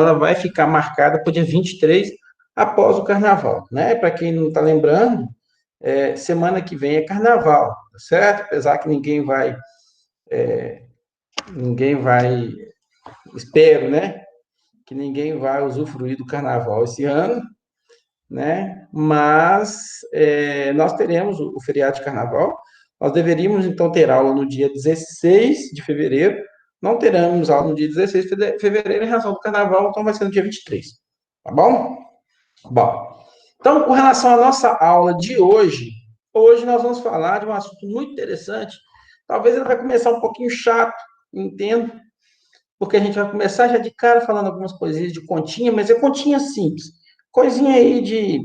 ela vai ficar marcada para o dia 23, após o carnaval, né? Para quem não está lembrando, semana que vem é carnaval, tá certo? Apesar que ninguém vai, espero, né? Que ninguém vai usufruir do carnaval esse ano, né? Mas nós teremos o feriado de carnaval. Nós deveríamos, então, ter aula no dia 16 de fevereiro. Não teremos aula no dia 16 de fevereiro em razão do carnaval, então vai ser no dia 23. Tá bom? Bom, então, com relação à nossa aula de hoje nós vamos falar de um assunto muito interessante. Talvez ele vai começar um pouquinho chato, entendo, porque a gente vai começar já de cara falando algumas coisinhas de continha, mas é continha simples. Coisinha aí de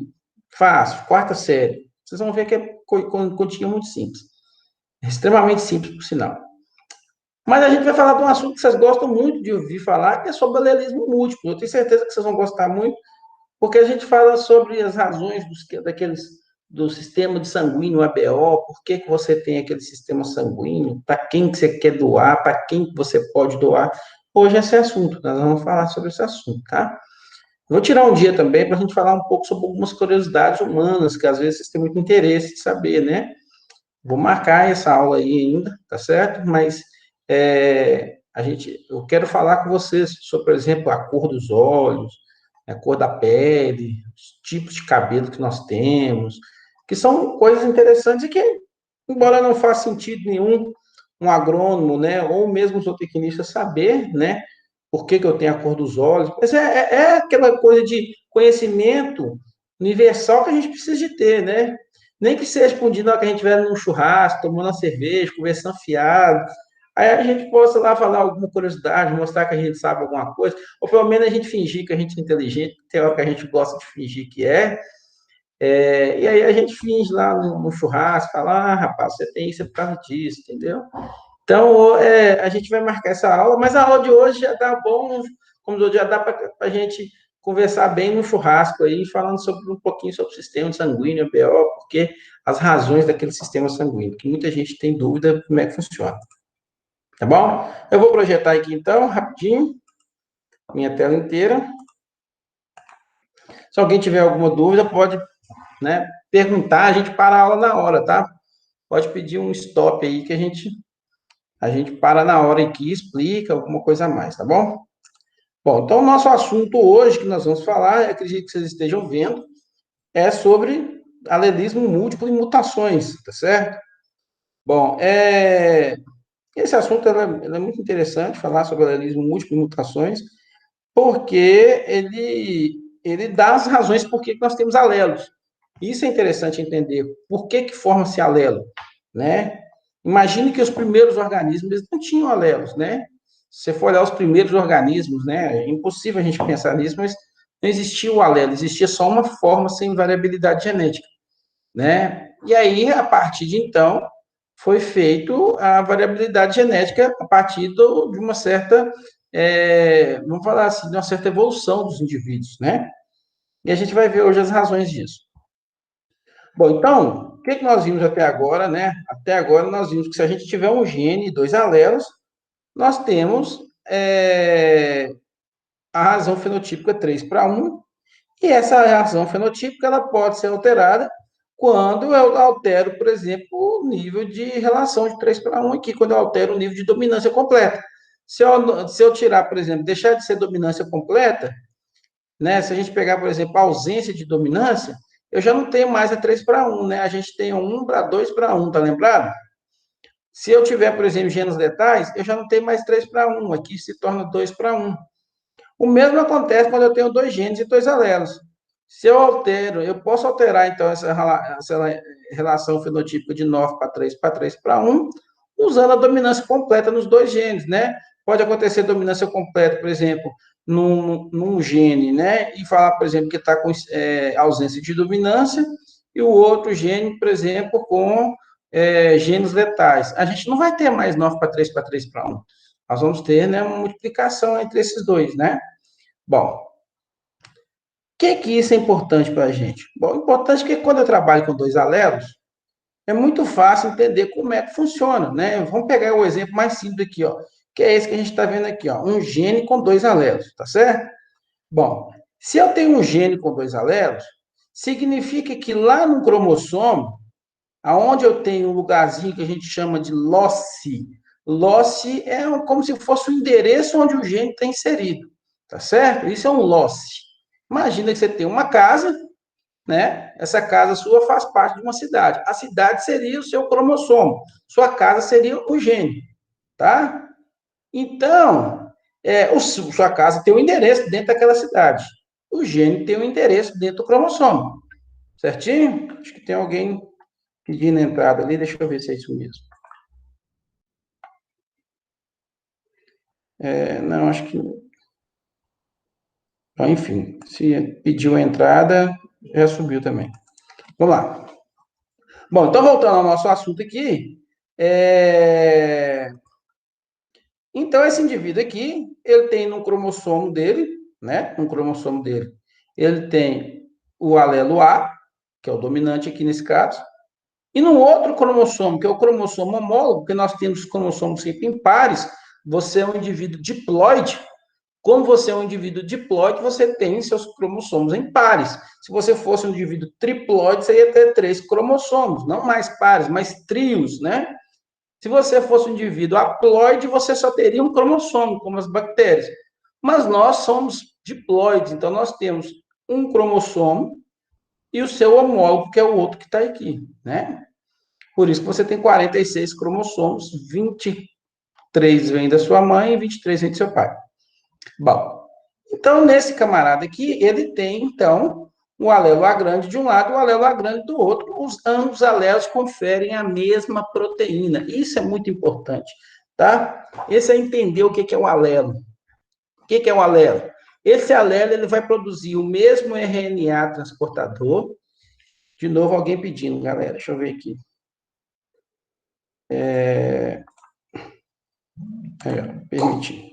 fácil, quarta série. Vocês vão ver que é continha muito simples. Extremamente simples, por sinal. Mas a gente vai falar de um assunto que vocês gostam muito de ouvir falar, que é sobre alelismo múltiplo. Eu tenho certeza que vocês vão gostar muito, porque a gente fala sobre as razões do sistema de sanguíneo ABO, por que você tem aquele sistema sanguíneo, para quem que você quer doar, para quem que você pode doar. Hoje é esse assunto, nós vamos falar sobre esse assunto, tá? Vou tirar um dia também para a gente falar um pouco sobre algumas curiosidades humanas, que às vezes vocês têm muito interesse de saber, né? Vou marcar essa aula aí ainda, tá certo? Mas eu quero falar com vocês sobre, por exemplo, a cor dos olhos, a cor da pele, os tipos de cabelo que nós temos, que são coisas interessantes e que, embora não faça sentido nenhum um agrônomo, né, ou mesmo um zootecnista saber, né, por que eu tenho a cor dos olhos, mas é aquela coisa de conhecimento universal que a gente precisa de ter, né? Nem que seja por um dia que a gente estiver num churrasco, tomando uma cerveja, conversando fiado, aí a gente possa lá falar alguma curiosidade, mostrar que a gente sabe alguma coisa, ou pelo menos a gente fingir que a gente é inteligente, tem hora que a gente gosta de fingir que e aí a gente finge lá no churrasco, fala, rapaz, você tem isso é por causa disso, entendeu? Então, a gente vai marcar essa aula, mas a aula de hoje já dá bom, como já dá para a gente conversar bem no churrasco aí, falando um pouquinho sobre o sistema sanguíneo, BO, porque as razões daquele sistema sanguíneo, que muita gente tem dúvida como é que funciona. Tá bom? Eu vou projetar aqui então, rapidinho, minha tela inteira. Se alguém tiver alguma dúvida, pode, né, perguntar, a gente para a aula na hora, tá? Pode pedir um stop aí que a gente para na hora aqui e explica alguma coisa a mais, tá bom? Bom, então o nosso assunto hoje que nós vamos falar, acredito que vocês estejam vendo, é sobre alelismo múltiplo e mutações, tá certo? Bom, esse assunto ele é muito interessante, falar sobre alelismo múltiplo e mutações, porque ele dá as razões por que nós temos alelos. Isso é interessante entender. Por que forma-se alelo, né? Imagine que os primeiros organismos não tinham alelos, né? Se você for olhar os primeiros organismos, né? É impossível a gente pensar nisso, mas não existia o alelo, existia só uma forma sem variabilidade genética, né? E aí, a partir de então, foi feito a variabilidade genética a partir de uma certa, vamos falar assim, de uma certa evolução dos indivíduos, né? E a gente vai ver hoje as razões disso. Bom, então, o que nós vimos até agora, né? Até agora nós vimos que se a gente tiver um gene e dois alelos, nós temos a razão fenotípica 3:1, e essa razão fenotípica ela pode ser alterada quando eu altero, por exemplo, o nível de relação de 3:1 aqui, quando eu altero o nível de dominância completa. Se eu tirar, por exemplo, deixar de ser dominância completa, né? Se a gente pegar, por exemplo, a ausência de dominância, eu já não tenho mais a 3:1, né? A gente tem 1:2:1, tá lembrado? Se eu tiver, por exemplo, genes letais, eu já não tenho mais 3:1, aqui se torna 2:1. O mesmo acontece quando eu tenho dois genes e dois alelos. Se eu altero, eu posso alterar, então, essa relação fenotípica de 9:3 para 3:1, usando a dominância completa nos dois genes, né? Pode acontecer dominância completa, por exemplo, num gene, né? E falar, por exemplo, que está com ausência de dominância, e o outro gene, por exemplo, com genes letais. A gente não vai ter mais 9:3 para 3:1. Nós vamos ter, né, uma multiplicação entre esses dois, né? Bom, que isso é importante para a gente? Bom, importante que quando eu trabalho com dois alelos, é muito fácil entender como é que funciona, né? Vamos pegar o exemplo mais simples aqui, ó, que é esse que a gente está vendo aqui, ó, um gene com dois alelos, tá certo? Bom, se eu tenho um gene com dois alelos, significa que lá no cromossomo, aonde eu tenho um lugarzinho que a gente chama de losse, losse é como se fosse o endereço onde o gene está inserido, tá certo? Isso é um losse. Imagina que você tem uma casa, né? Essa casa sua faz parte de uma cidade. A cidade seria o seu cromossomo, sua casa seria o gene, tá? Então, sua casa tem um endereço dentro daquela cidade. O gene tem um endereço dentro do cromossomo. Certinho? Acho que tem alguém pedindo entrada ali. Deixa eu ver se é isso mesmo. Não, acho que. Enfim, se pediu a entrada, já subiu também. Vamos lá. Bom, então voltando ao nosso assunto aqui. É... Então, esse indivíduo aqui, ele tem no cromossomo dele, né? No cromossomo dele, ele tem o alelo A, que é o dominante aqui nesse caso, e no outro cromossomo, que é o cromossomo homólogo, que nós temos cromossomos sempre em pares, você é um indivíduo diploide. Como você é um indivíduo diploide, você tem seus cromossomos em pares. Se você fosse um indivíduo triploide, você ia ter 3 cromossomos, não mais pares, mas trios, né? Se você fosse um indivíduo haploide, você só teria um cromossomo, como as bactérias. Mas nós somos diploides, então nós temos um cromossomo e o seu homólogo, que é o outro que está aqui, né? Por isso que você tem 46 cromossomos, 23 vêm da sua mãe e 23 vêm do seu pai. Bom, então nesse camarada aqui, ele tem, então, o alelo A grande de um lado e o alelo A grande do outro. Ambos alelos conferem a mesma proteína. Isso é muito importante, tá? Esse é entender o que é o alelo. O que é o alelo? Esse alelo ele vai produzir o mesmo RNA transportador. De novo, alguém pedindo, galera. Deixa eu ver aqui. Permitir.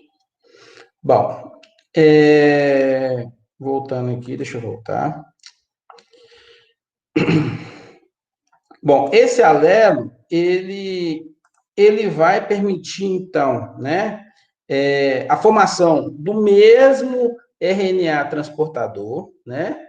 Bom, voltando aqui, deixa eu voltar. Bom, esse alelo, ele vai permitir, então, né, a formação do mesmo RNA transportador, né,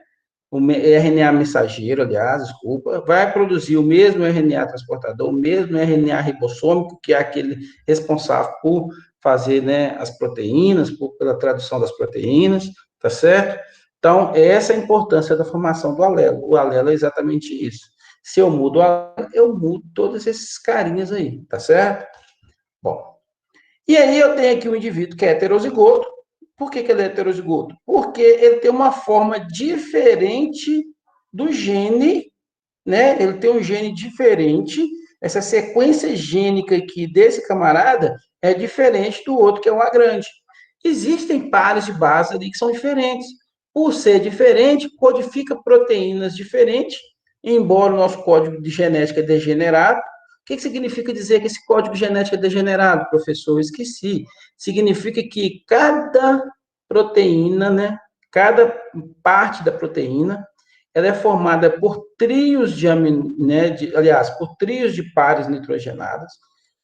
o RNA mensageiro, aliás, desculpa, vai produzir o mesmo RNA transportador, o mesmo RNA ribossômico, que é aquele responsável por fazer, né, as proteínas, pela tradução das proteínas, tá certo? Então, essa é a importância da formação do alelo. O alelo é exatamente isso. Se eu mudo o alelo, eu mudo todos esses carinhas aí, tá certo? Bom, e aí eu tenho aqui um indivíduo que é heterozigoto. Por que ele é heterozigoto? Porque ele tem uma forma diferente do gene, né? Ele tem um gene diferente. Essa sequência gênica aqui desse camarada é diferente do outro, que é o A grande. Existem pares de base ali que são diferentes. Por ser diferente, codifica proteínas diferentes, embora o nosso código de genética é degenerado. O que significa dizer que esse código genético é degenerado, professor? Eu esqueci. Significa que cada proteína, né, cada parte da proteína, ela é formada por trios de, né, aliás, por trios de pares nitrogenadas,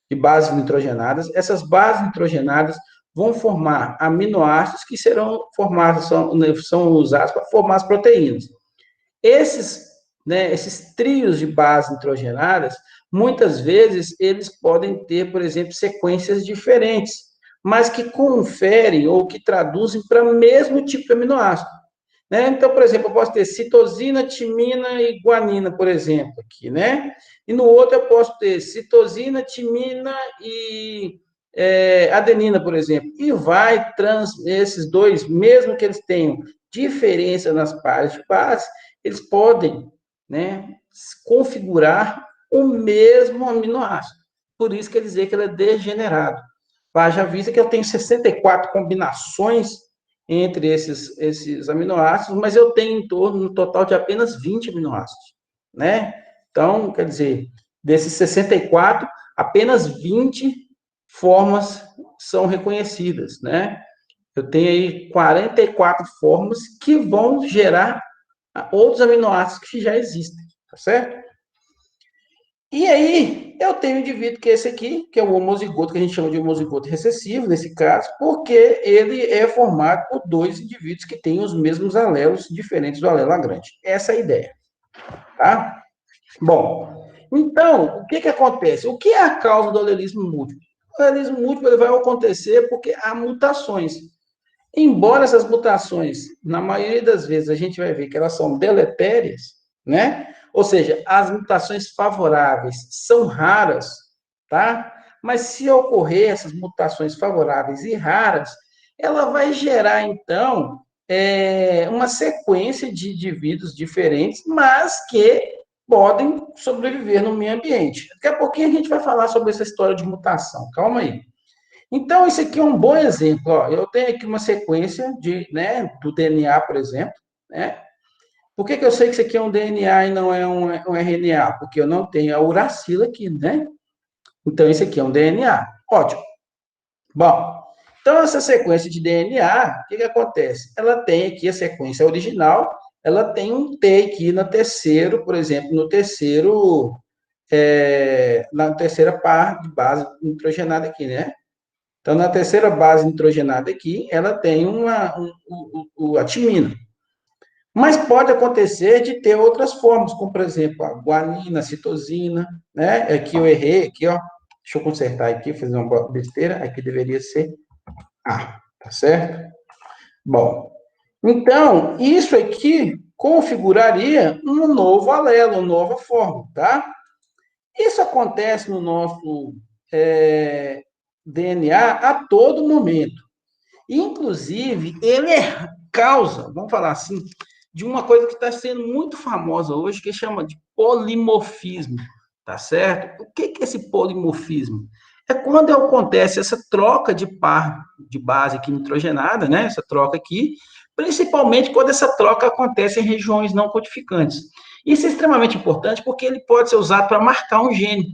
de bases nitrogenadas. Essas bases nitrogenadas vão formar aminoácidos que serão formados, são usados para formar as proteínas. Esses, né, esses trios de bases nitrogenadas, muitas vezes, eles podem ter, por exemplo, sequências diferentes, mas que conferem ou que traduzem para o mesmo tipo de aminoácido. Né? Então, por exemplo, eu posso ter citosina, timina e guanina, por exemplo, aqui, né? E no outro eu posso ter citosina, timina e adenina, por exemplo. E vai esses dois, mesmo que eles tenham diferença nas pares de base, eles podem, né, configurar o mesmo aminoácido. Por isso quer dizer que ele é degenerado. Já vista que eu tenho 64 combinações entre esses aminoácidos, mas eu tenho em torno, no total, de apenas 20 aminoácidos, né? Então, quer dizer, desses 64, apenas 20 formas são reconhecidas, né? Eu tenho aí 44 formas que vão gerar outros aminoácidos que já existem, tá certo? E aí, eu tenho um indivíduo que é esse aqui, que é o homozigoto, que a gente chama de homozigoto recessivo, nesse caso, porque ele é formado por dois indivíduos que têm os mesmos alelos diferentes do alelo Lagrange. Essa é a ideia, tá? Bom, então, o que que acontece? O que é a causa do alelismo múltiplo? O alelismo múltiplo ele vai acontecer porque há mutações. Embora essas mutações, na maioria das vezes, a gente vai ver que elas são deletérias, né? Ou seja, as mutações favoráveis são raras, tá? Mas se ocorrer essas mutações favoráveis e raras, ela vai gerar, então, uma sequência de indivíduos diferentes, mas que podem sobreviver no meio ambiente. Daqui a pouquinho a gente vai falar sobre essa história de mutação. Calma aí. Então, isso aqui é um bom exemplo. Ó. Eu tenho aqui uma sequência do DNA, por exemplo. Né? Por que eu sei que isso aqui é um DNA e não é um RNA? Porque eu não tenho a uracila aqui, né? Então, isso aqui é um DNA. Ótimo. Bom, então essa sequência de DNA, o que acontece? Ela tem aqui a sequência original, ela tem um T aqui no terceiro, por exemplo, na terceira par de base nitrogenada aqui, né? Então, na terceira base nitrogenada aqui, ela tem a timina. Mas pode acontecer de ter outras formas, como, por exemplo, a guanina, a citosina, né? Aqui eu errei, aqui, ó. Deixa eu consertar aqui, fazer uma besteira. Aqui deveria ser A, tá certo? Bom, então, isso aqui configuraria um novo alelo, uma nova forma, tá? Isso acontece no nosso DNA a todo momento. Inclusive, ele é causa, vamos falar assim, de uma coisa que está sendo muito famosa hoje, que chama de polimorfismo, tá certo? O que é esse polimorfismo? É quando acontece essa troca de par de base aqui nitrogenada, né? Essa troca aqui, principalmente quando essa troca acontece em regiões não codificantes. Isso é extremamente importante porque ele pode ser usado para marcar um gene.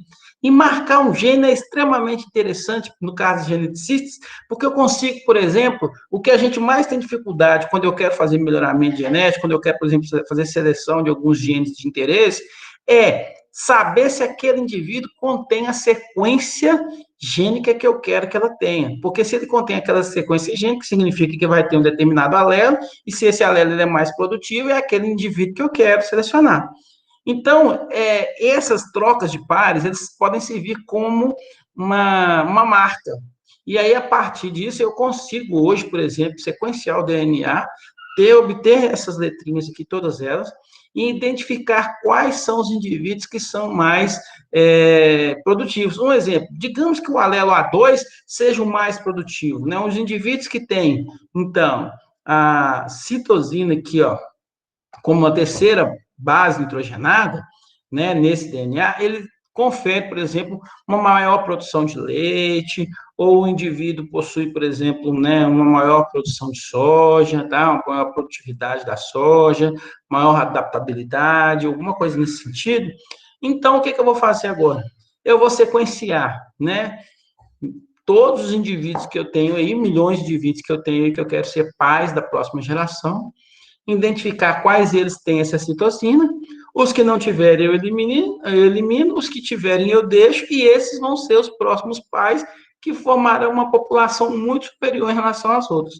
E marcar um gene é extremamente interessante no caso de geneticistas, porque eu consigo, por exemplo, o que a gente mais tem dificuldade quando eu quero fazer melhoramento genético, quando eu quero, por exemplo, fazer seleção de alguns genes de interesse, é saber se aquele indivíduo contém a sequência gênica que eu quero que ela tenha. Porque se ele contém aquela sequência gênica, significa que vai ter um determinado alelo, e se esse alelo é mais produtivo, é aquele indivíduo que eu quero selecionar. Então, essas trocas de pares, eles podem servir como uma marca. E aí, a partir disso, eu consigo hoje, por exemplo, sequenciar o DNA, obter essas letrinhas aqui, todas elas, e identificar quais são os indivíduos que são mais produtivos. Um exemplo, digamos que o alelo A2 seja o mais produtivo, né? Os indivíduos que têm, então, a citosina aqui, ó, como uma terceira base nitrogenada, né, nesse DNA, ele confere, por exemplo, uma maior produção de leite, ou o indivíduo possui, por exemplo, né, uma maior produção de soja, tá? Uma maior produtividade da soja, maior adaptabilidade, alguma coisa nesse sentido. Então, o que eu vou fazer agora? Eu vou sequenciar, né, todos os indivíduos que eu tenho aí, milhões de indivíduos que eu tenho aí, que eu quero ser pais da próxima geração, identificar quais eles têm essa citocina, os que não tiverem eu elimino, os que tiverem eu deixo, e esses vão ser os próximos pais que formarão uma população muito superior em relação às outras.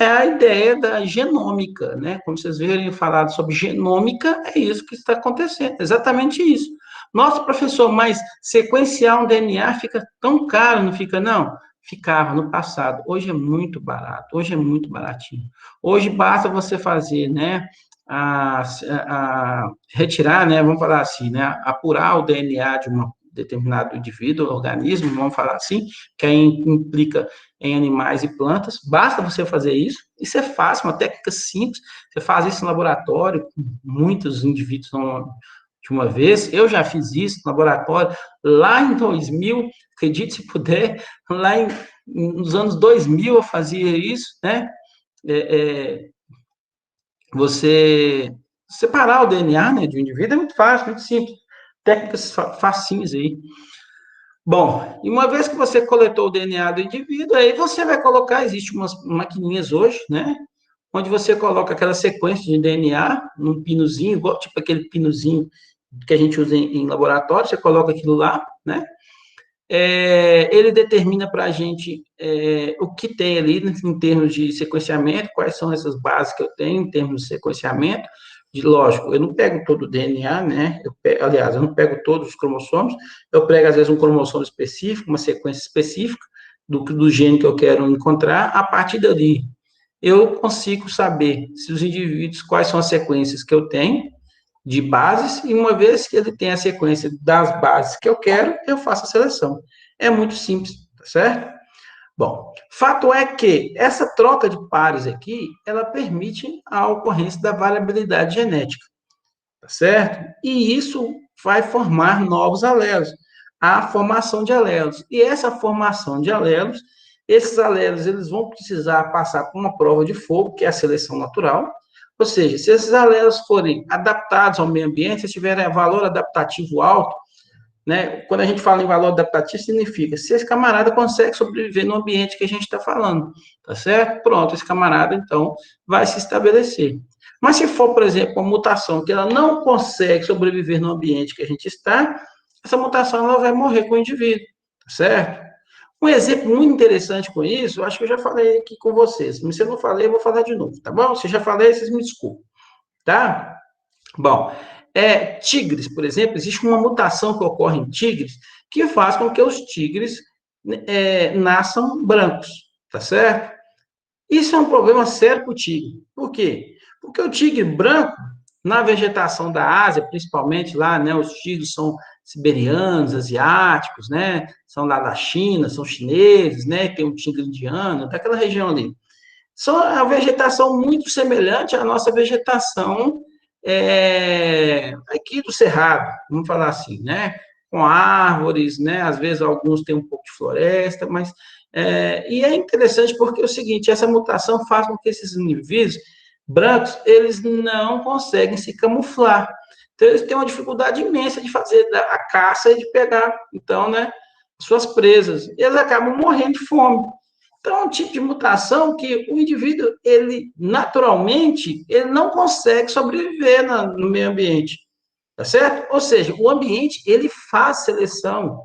É a ideia da genômica, né? Como vocês verem falar sobre genômica, é isso que está acontecendo, exatamente isso. Nossa, professor, mas sequenciar um DNA fica tão caro, não fica, não? Ficava no passado. Hoje é muito barato, hoje é muito baratinho. Hoje basta você fazer, né? Retirar, né? Vamos falar assim, né? Apurar o DNA de um determinado indivíduo, organismo, vamos falar assim, que aí implica em animais e plantas. Basta você fazer isso. Isso é fácil, uma técnica simples. Você faz isso no laboratório, com muitos indivíduos de uma vez. Eu já fiz isso no laboratório lá em 2000, acredite se puder, nos anos 2000 eu fazia isso, né? Você separar o DNA, né, de um indivíduo é muito fácil, muito simples. Técnicas facinhas aí. Bom, e uma vez que você coletou o DNA do indivíduo, aí você vai colocar, existe umas maquininhas hoje, né? Onde você coloca aquela sequência de DNA num pinozinho, igual tipo aquele pinozinho que a gente usa em laboratório, você coloca aquilo lá, né? Ele determina para a gente o que tem ali em termos de sequenciamento, quais são essas bases que eu tenho em termos de sequenciamento. Lógico, eu não pego todo o DNA, né? Aliás, eu não pego todos os cromossomos, eu pego, às vezes, um cromossomo específico, uma sequência específica do gene que eu quero encontrar. A partir dali, eu consigo saber se os indivíduos, quais são as sequências que eu tenho de bases, e uma vez que ele tem a sequência das bases que eu quero, eu faço a seleção. É muito simples, tá certo? Bom, fato é que essa troca de pares aqui, ela permite a ocorrência da variabilidade genética, tá certo? E isso vai formar novos alelos, a formação de alelos. E essa formação de alelos, esses alelos, eles vão precisar passar por uma prova de fogo, que é a seleção natural. Ou seja, se esses alelos forem adaptados ao meio ambiente, se tiverem valor adaptativo alto, né? Quando a gente fala em valor adaptativo, significa se esse camarada consegue sobreviver no ambiente que a gente está falando, tá certo? Pronto, esse camarada, então, vai se estabelecer. Mas se for, por exemplo, uma mutação que ela não consegue sobreviver no ambiente que a gente está, essa mutação ela vai morrer com o indivíduo, tá certo? Um exemplo muito interessante com isso, eu acho que eu já falei aqui com vocês, mas se eu não falei, eu vou falar de novo, tá bom? Se eu já falei, vocês me desculpem, tá? Bom, tigres, por exemplo, existe uma mutação que ocorre em tigres que faz com que os tigres nasçam brancos, tá certo? Isso é um problema sério para o tigre. Por quê? Porque o tigre branco, na vegetação da Ásia, principalmente lá, né, os tigres são siberianos, asiáticos, né, são lá da China, são chineses, né, tem um tigre indiano, daquela região ali. São a vegetação muito semelhante à nossa vegetação aqui do Cerrado, vamos falar assim, né? Com árvores, né? Às vezes alguns têm um pouco de floresta, mas e é interessante porque é o seguinte, essa mutação faz com que esses indivíduos brancos eles não conseguem se camuflar. Então eles têm uma dificuldade imensa de fazer a caça e de pegar, então, né? Suas presas. Eles acabam morrendo de fome. Então, é um tipo de mutação que o indivíduo, ele naturalmente, ele não consegue sobreviver no meio ambiente, tá certo? Ou seja, o ambiente, ele faz seleção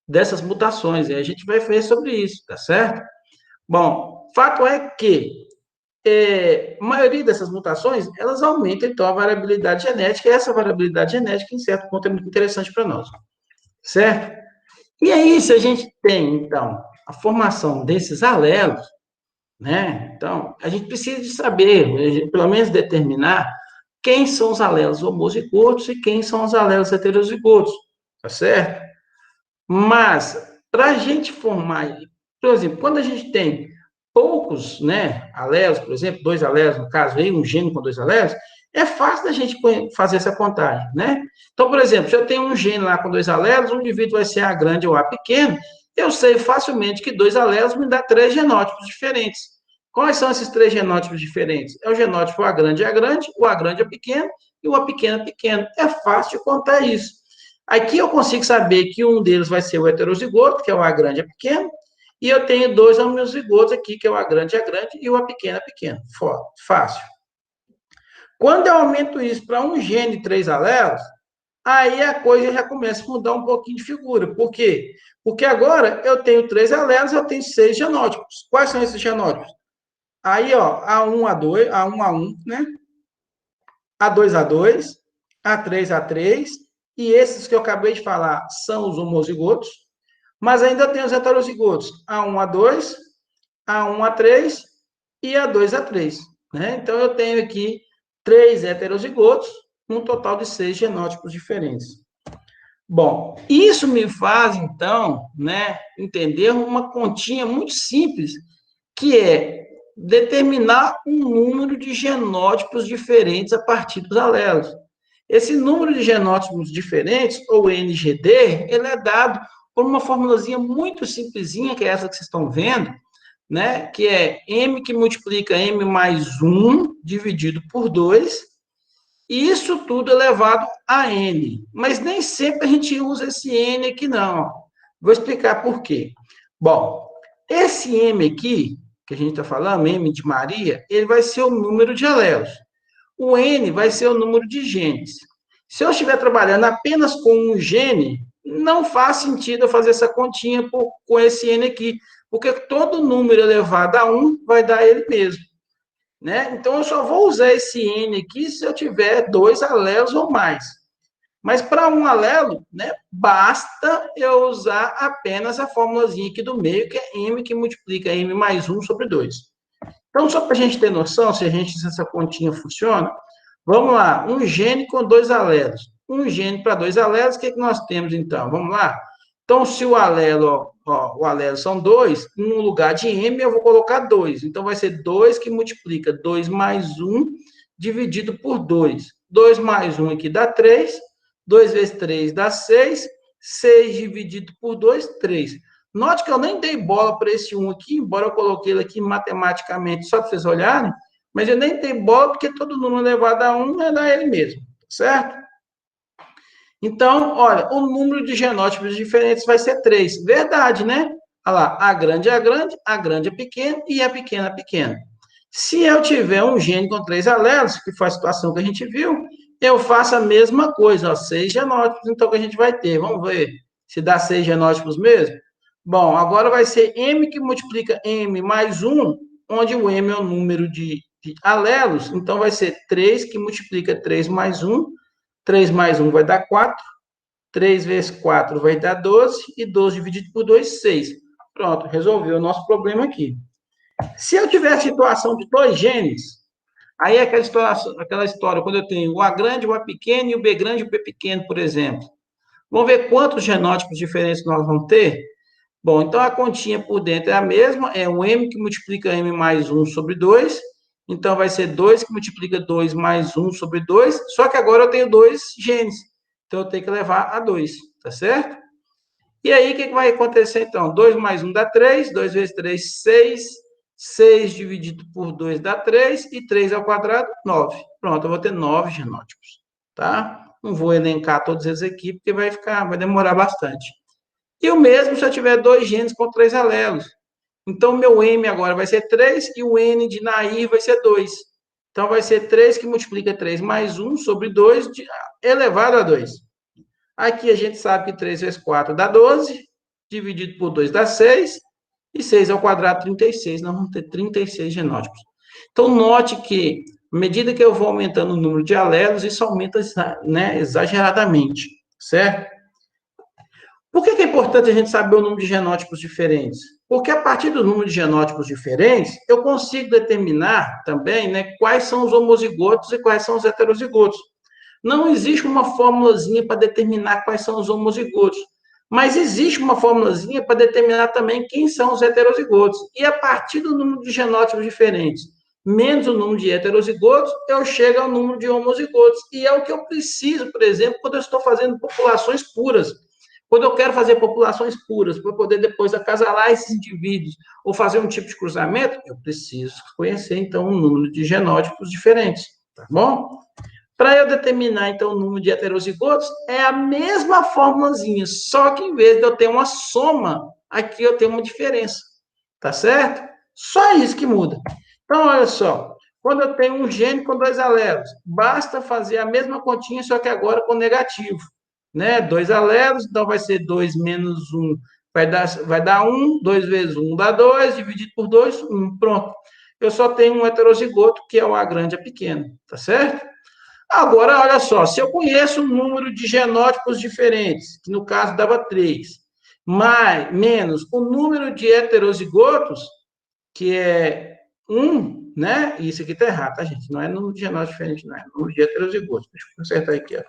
dessas mutações, e a gente vai ver sobre isso, tá certo? Bom, fato é que a maioria dessas mutações, elas aumentam, então, a variabilidade genética, e essa variabilidade genética, em certo ponto, é muito interessante para nós, certo? E aí, se a gente tem, então, a formação desses alelos, né? Então, a gente precisa de saber, pelo menos determinar, quem são os alelos homozigotos e quem são os alelos heterozigotos, tá certo? Mas, para a gente formar, por exemplo, quando a gente tem poucos, né, alelos, por exemplo, dois alelos, no caso aí, um gene com dois alelos, é fácil da gente fazer essa contagem, né? Então, por exemplo, se eu tenho um gene lá com dois alelos, um indivíduo vai ser A grande ou A pequeno, eu sei facilmente que dois alelos me dá três genótipos diferentes. Quais são esses três genótipos diferentes? É o genótipo A grande é grande, o A grande é pequeno e o A pequeno é pequeno. É fácil de contar isso. Aqui eu consigo saber que um deles vai ser o heterozigoto, que é o A grande é pequeno, e eu tenho dois homozigotos aqui, que é o A grande é grande e o A pequeno é pequeno. Fácil. Quando eu aumento isso para um gene de três alelos, aí a coisa já começa a mudar um pouquinho de figura. Por quê? Porque agora eu tenho três alelos, eu tenho seis genótipos. Quais são esses genótipos? Aí, ó, A1, A2, A1, A1, né? A2, A2, A3, A3, e esses que eu acabei de falar são os homozigotos, mas ainda tem os heterozigotos, A1, A2, A1, A3 e A2, A3, né? Então, eu tenho aqui três heterozigotos, um total de seis genótipos diferentes. Bom, isso me faz, então, né, entender uma continha muito simples, que é determinar um número de genótipos diferentes a partir dos alelos. Esse número de genótipos diferentes, ou NGD, ele é dado por uma formulazinha muito simplesinha, que é essa que vocês estão vendo, né, que é M que multiplica M mais 1 dividido por 2, e isso tudo elevado a N. Mas nem sempre a gente usa esse N aqui, não. Vou explicar por quê. Bom, esse M aqui, que a gente está falando, M de Maria, ele vai ser o número de alelos. O N vai ser o número de genes. Se eu estiver trabalhando apenas com um gene, não faz sentido eu fazer essa continha com esse N aqui, porque todo número elevado a 1 vai dar ele mesmo, né? Então, eu só vou usar esse N aqui se eu tiver 2 alelos ou mais. Mas para um alelo, né, basta eu usar apenas a formulazinha aqui do meio, que é M que multiplica M mais 1 sobre 2. Então, só para a gente ter noção se essa continha funciona, vamos lá, um gene com 2 alelos. Um gene para 2 alelos, o que nós temos então? Vamos lá? Então, se o alelo, o alelo são 2, no lugar de M eu vou colocar 2. Então, vai ser 2 que multiplica 2 mais 1 dividido por 2. 2 mais 1 aqui dá 3. 2 vezes 3 dá 6. 6 dividido por 2, 3. Note que eu nem dei bola para esse 1 aqui, embora eu coloquei ele aqui matematicamente só para vocês olharem, mas eu nem dei bola porque todo número elevado a 1 é dar ele mesmo, certo? Então, olha, o número de genótipos diferentes vai ser 3. Verdade, né? Olha lá, a grande é pequena e a pequena é pequena. Se eu tiver um gene com 3 alelos, que foi a situação que a gente viu, eu faço a mesma coisa, ó, 6 genótipos, então, que a gente vai ter. Vamos ver se dá 6 genótipos mesmo? Bom, agora vai ser M que multiplica M mais 1, onde o M é o número de alelos, então vai ser 3 que multiplica 3 mais 1, 3 mais 1 vai dar 4, 3 vezes 4 vai dar 12, e 12 dividido por 2, 6. Pronto, resolveu o nosso problema aqui. Se eu tiver a situação de 2 genes, aí é aquela história, quando eu tenho o A grande, o A pequeno, e o B grande e o B pequeno, por exemplo. Vamos ver quantos genótipos diferentes nós vamos ter? Bom, então a continha por dentro é a mesma, é um M que multiplica M mais 1 sobre 2, então vai ser 2 que multiplica 2 mais 1 sobre 2, só que agora eu tenho 2 genes, então eu tenho que levar a 2, tá certo? E aí, o que vai acontecer então? 2 mais 1 dá 3, 2 vezes 3, 6, 6 dividido por 2 dá 3, e 3 ao quadrado, 9. Pronto, eu vou ter 9 genótipos, tá? Não vou elencar todos eles aqui, porque vai demorar bastante. E o mesmo se eu tiver 2 genes com 3 alelos. Então, o meu M agora vai ser 3 e o N de Nair vai ser 2. Então, vai ser 3 que multiplica 3 mais 1 sobre 2 elevado a 2. Aqui a gente sabe que 3 vezes 4 dá 12, dividido por 2 dá 6, e 6 ao quadrado, 36. Nós vamos ter 36 genótipos. Então, note que, à medida que eu vou aumentando o número de alelos, isso aumenta, né, exageradamente, certo? Por que é importante a gente saber o número de genótipos diferentes? Porque a partir do número de genótipos diferentes, eu consigo determinar também, né, quais são os homozigotos e quais são os heterozigotos. Não existe uma formulazinha para determinar quais são os homozigotos, mas existe uma formulazinha para determinar também quem são os heterozigotos. E a partir do número de genótipos diferentes, menos o número de heterozigotos, eu chego ao número de homozigotos. E é o que eu preciso, por exemplo, quando eu estou fazendo populações puras. Quando eu quero fazer populações puras, para poder depois acasalar esses indivíduos, ou fazer um tipo de cruzamento, eu preciso conhecer, então, um número de genótipos diferentes, tá bom? Para eu determinar, então, o número de heterozigotos, é a mesma formulazinha, só que em vez de eu ter uma soma, aqui eu tenho uma diferença, tá certo? Só isso que muda. Então, olha só, quando eu tenho um gene com 2 alelos, basta fazer a mesma continha, só que agora com negativo, né? 2 alelos, então vai ser 2 menos 1, vai dar 1, 2 vezes 1 dá 2, dividido por 2, 1, pronto. Eu só tenho um heterozigoto, que é o A grande e A pequeno, tá certo? Agora, olha só, se eu conheço um número de genótipos diferentes, que no caso dava 3, menos o número de heterozigotos, que é 1, né? Isso aqui está errado, tá, gente? Não é número de genótipos diferentes, não é número de heterozigotos. Deixa eu consertar aqui, ó.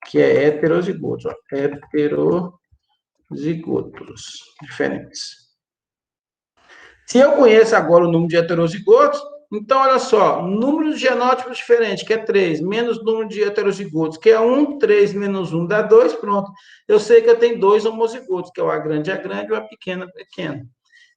Que é heterozigotos, ó. Heterozigotos diferentes. Se eu conheço agora o número de heterozigotos, então, olha só, número de genótipos diferentes, que é 3, menos número de heterozigotos, que é 1, 3 menos 1 dá 2, pronto. Eu sei que eu tenho 2 homozigotos, que é o A grande e o A pequeno.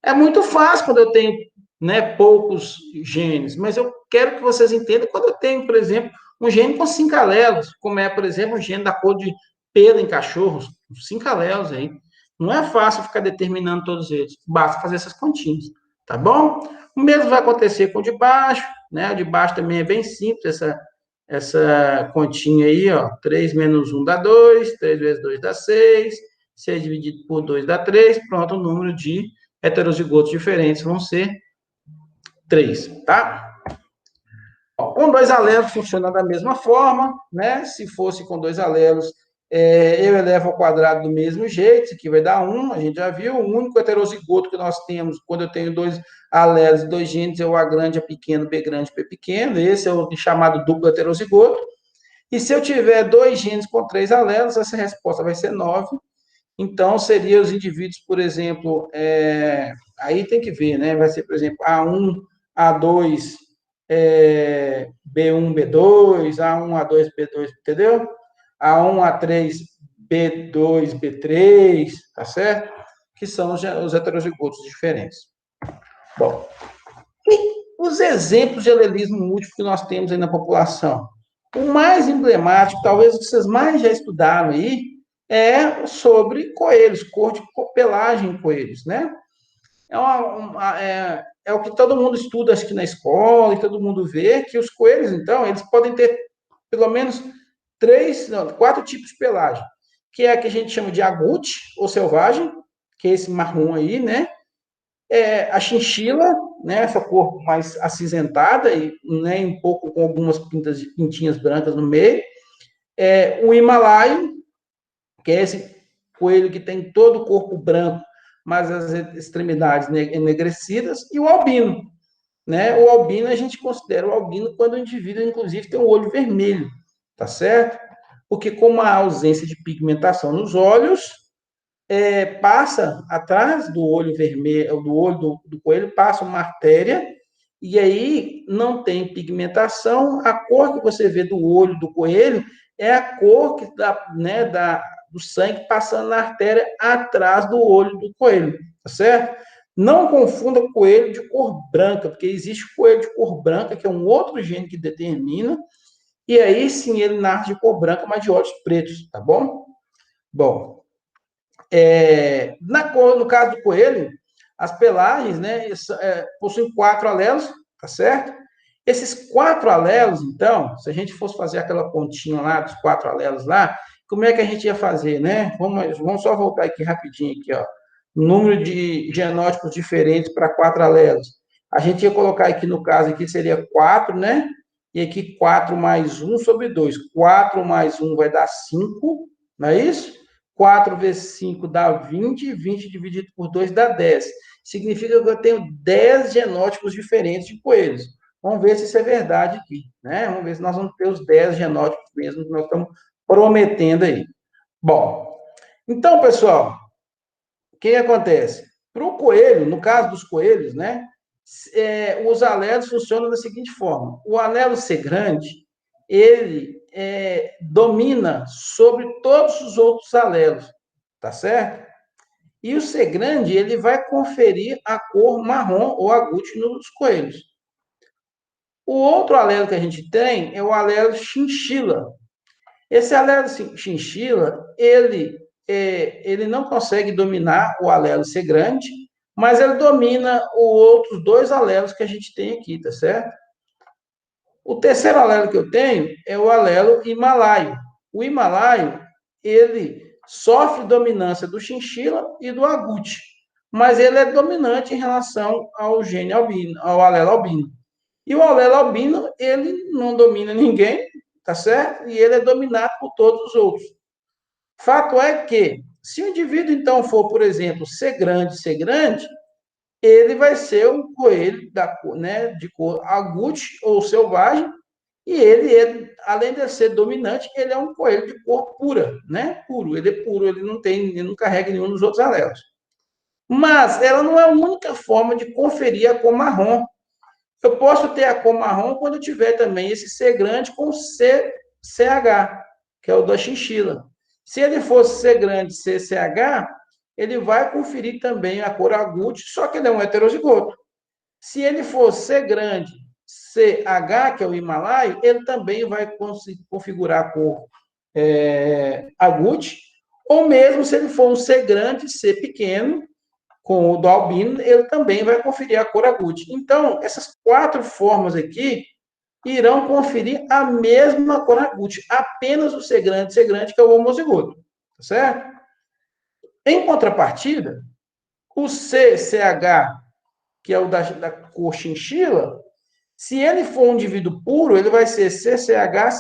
É muito fácil quando eu tenho, né, poucos genes, mas eu quero que vocês entendam quando eu tenho, por exemplo, um gene com 5 alelos, como é, por exemplo, um gene da cor de pelo em cachorros, 5 alelos aí. Não é fácil ficar determinando todos eles, basta fazer essas continhas, tá bom? O mesmo vai acontecer com o de baixo, né? O de baixo também é bem simples, essa continha aí, ó, 3 menos 1 dá 2, 3 vezes 2 dá 6, 6 dividido por 2 dá 3, pronto, o número de heterozigotos diferentes vão ser 3, tá? Com dois alelos funciona da mesma forma, né? Se fosse com dois alelos, eu elevo ao quadrado do mesmo jeito, isso aqui vai dar 1, a gente já viu, o único heterozigoto que nós temos quando eu tenho dois alelos, dois genes, é o A grande, A pequeno, B grande, P pequeno, esse é o chamado duplo heterozigoto. E se eu tiver dois genes com três alelos, essa resposta vai ser 9. Então, seriam os indivíduos, por exemplo, aí tem que ver, né? Vai ser, por exemplo, A1, A2, B1, B2, A1, A2, B2, entendeu? A1, A3, B2, B3, tá certo? Que são os heterozigotos diferentes. Bom, e os exemplos de alelismo múltiplo que nós temos aí na população? O mais emblemático, talvez o que vocês mais já estudaram aí, é sobre coelhos, cor de pelagem em coelhos, né? É o que todo mundo estuda, acho que na escola, e todo mundo vê, que os coelhos, então, eles podem ter pelo menos quatro tipos de pelagem, que é a que a gente chama de agute, ou selvagem, que é esse marrom aí, né? A chinchila, né? Essa cor mais acinzentada, e né, um pouco com algumas pintinhas brancas no meio. O himalaio, que é esse coelho que tem todo o corpo branco, mas as extremidades enegrecidas, e o albino. Né? O albino, a gente considera o albino quando o indivíduo, inclusive, tem o olho vermelho, tá certo? Porque com a ausência de pigmentação nos olhos, passa atrás do olho vermelho, do olho do coelho, passa uma artéria, e aí não tem pigmentação, a cor que você vê do olho do coelho é a cor que do sangue passando na artéria atrás do olho do coelho, tá certo? Não confunda coelho de cor branca, porque existe coelho de cor branca, que é um outro gene que determina, e aí sim ele nasce de cor branca, mas de olhos pretos, tá bom? Bom, no caso do coelho, as pelagens, né, possuem 4 alelos, tá certo? Esses 4 alelos, então, se a gente fosse fazer aquela continha lá dos 4 alelos lá, como é que a gente ia fazer, né? Vamos só voltar aqui rapidinho, aqui, ó. Número de genótipos diferentes para 4 alelos. A gente ia colocar aqui, no caso, aqui seria 4, né? E aqui 4 mais 1 sobre 2. 4 mais 1 vai dar 5, não é isso? 4 vezes 5 dá 20, 20 dividido por 2 dá 10. Significa que eu tenho 10 genótipos diferentes de coelhos. Vamos ver se isso é verdade aqui, né? Vamos ver se nós vamos ter os 10 genótipos mesmo que nós estamos prometendo aí. Bom, então, pessoal, o que acontece? Para o coelho, no caso dos coelhos, né? Os alelos funcionam da seguinte forma: o alelo C grande, ele domina sobre todos os outros alelos, tá certo? E o C grande, ele vai conferir a cor marrom ou agute nos coelhos. O outro alelo que a gente tem é o alelo chinchila. Esse alelo chinchila, ele não consegue dominar o alelo C grande, mas ele domina os outros dois alelos que a gente tem aqui, tá certo? O terceiro alelo que eu tenho é o alelo himalaio. O himalaio, ele sofre dominância do chinchila e do agute, mas ele é dominante em relação ao gene albino, ao alelo albino. E o alelo albino, ele não domina ninguém, tá certo? E ele é dominado por todos os outros. Fato é que, se o indivíduo, então, for, por exemplo, C grande, ele vai ser um coelho de cor agute ou selvagem, e além de ser dominante, ele é um coelho de cor pura, né? Puro, ele é puro, ele não carrega nenhum dos outros alelos. Mas ela não é a única forma de conferir a cor marrom. Eu posso ter a cor marrom quando eu tiver também esse C grande com CH, que é o da chinchila. Se ele fosse C grande, CCH, ele vai conferir também a cor agute, só que ele é um heterozigoto. Se ele for C grande, CH, que é o himalaio, ele também vai configurar a cor agute, ou mesmo se ele for um C grande, C pequeno, com o do albino, ele também vai conferir a cor agute. Então, essas 4 formas aqui, irão conferir a mesma cor na AGUT, apenas o C grande, que é o homozigoto, tá certo? Em contrapartida, o CCH, que é o da cor chinchila, se ele for um indivíduo puro, ele vai ser CCH,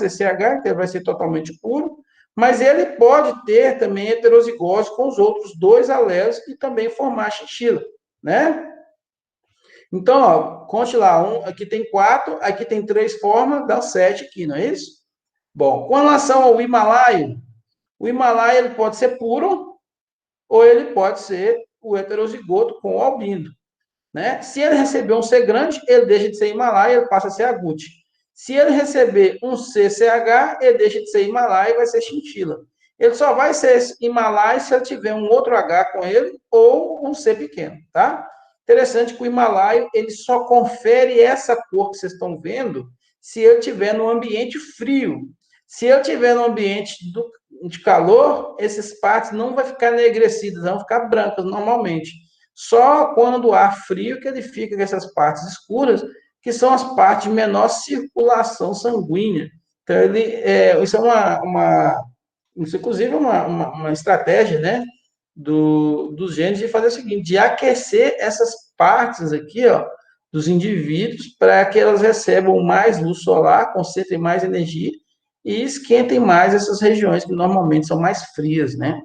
que ele vai ser totalmente puro, mas ele pode ter também heterozigose com os outros dois alelos e também formar chinchila, né? Então, ó, conte lá, aqui tem 4, aqui tem 3 formas, dá 7 aqui, não é isso? Bom, com relação ao Himalaia, o Himalaia ele pode ser puro ou ele pode ser o heterozigoto com o albino, né? Se ele receber um C grande, ele deixa de ser Himalaia, ele passa a ser agute. Se ele receber um CCH, ele deixa de ser Himalaia e vai ser chinchila. Ele só vai ser Himalaia se ele tiver um outro H com ele ou um C pequeno, tá? Interessante que o Himalaia, ele só confere essa cor que vocês estão vendo se ele tiver no ambiente frio. Se ele tiver no ambiente de calor, essas partes não vão ficar enegrecidas, vão ficar brancas normalmente. Só quando há frio que ele fica com essas partes escuras, que são as partes de menor circulação sanguínea. Então, isso isso inclusive é uma estratégia, né, dos genes de fazer o seguinte, de aquecer essas partes aqui, ó, dos indivíduos, para que elas recebam mais luz solar, concentrem mais energia e esquentem mais essas regiões que normalmente são mais frias, né?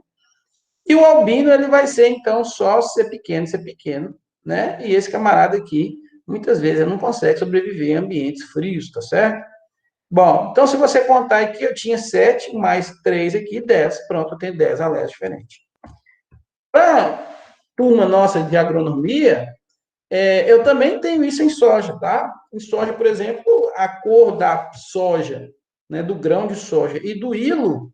E o albino, ele vai ser, então, só ser pequeno, né? E esse camarada aqui, muitas vezes, ele não consegue sobreviver em ambientes frios, tá certo? Bom, então, se você contar aqui, eu tinha 7, mais 3 aqui, 10. Pronto, eu tenho 10 alertas diferentes. Para turma nossa de agronomia, eu também tenho isso em soja, tá? Em soja, por exemplo, a cor da soja, né, do grão de soja e do hilo,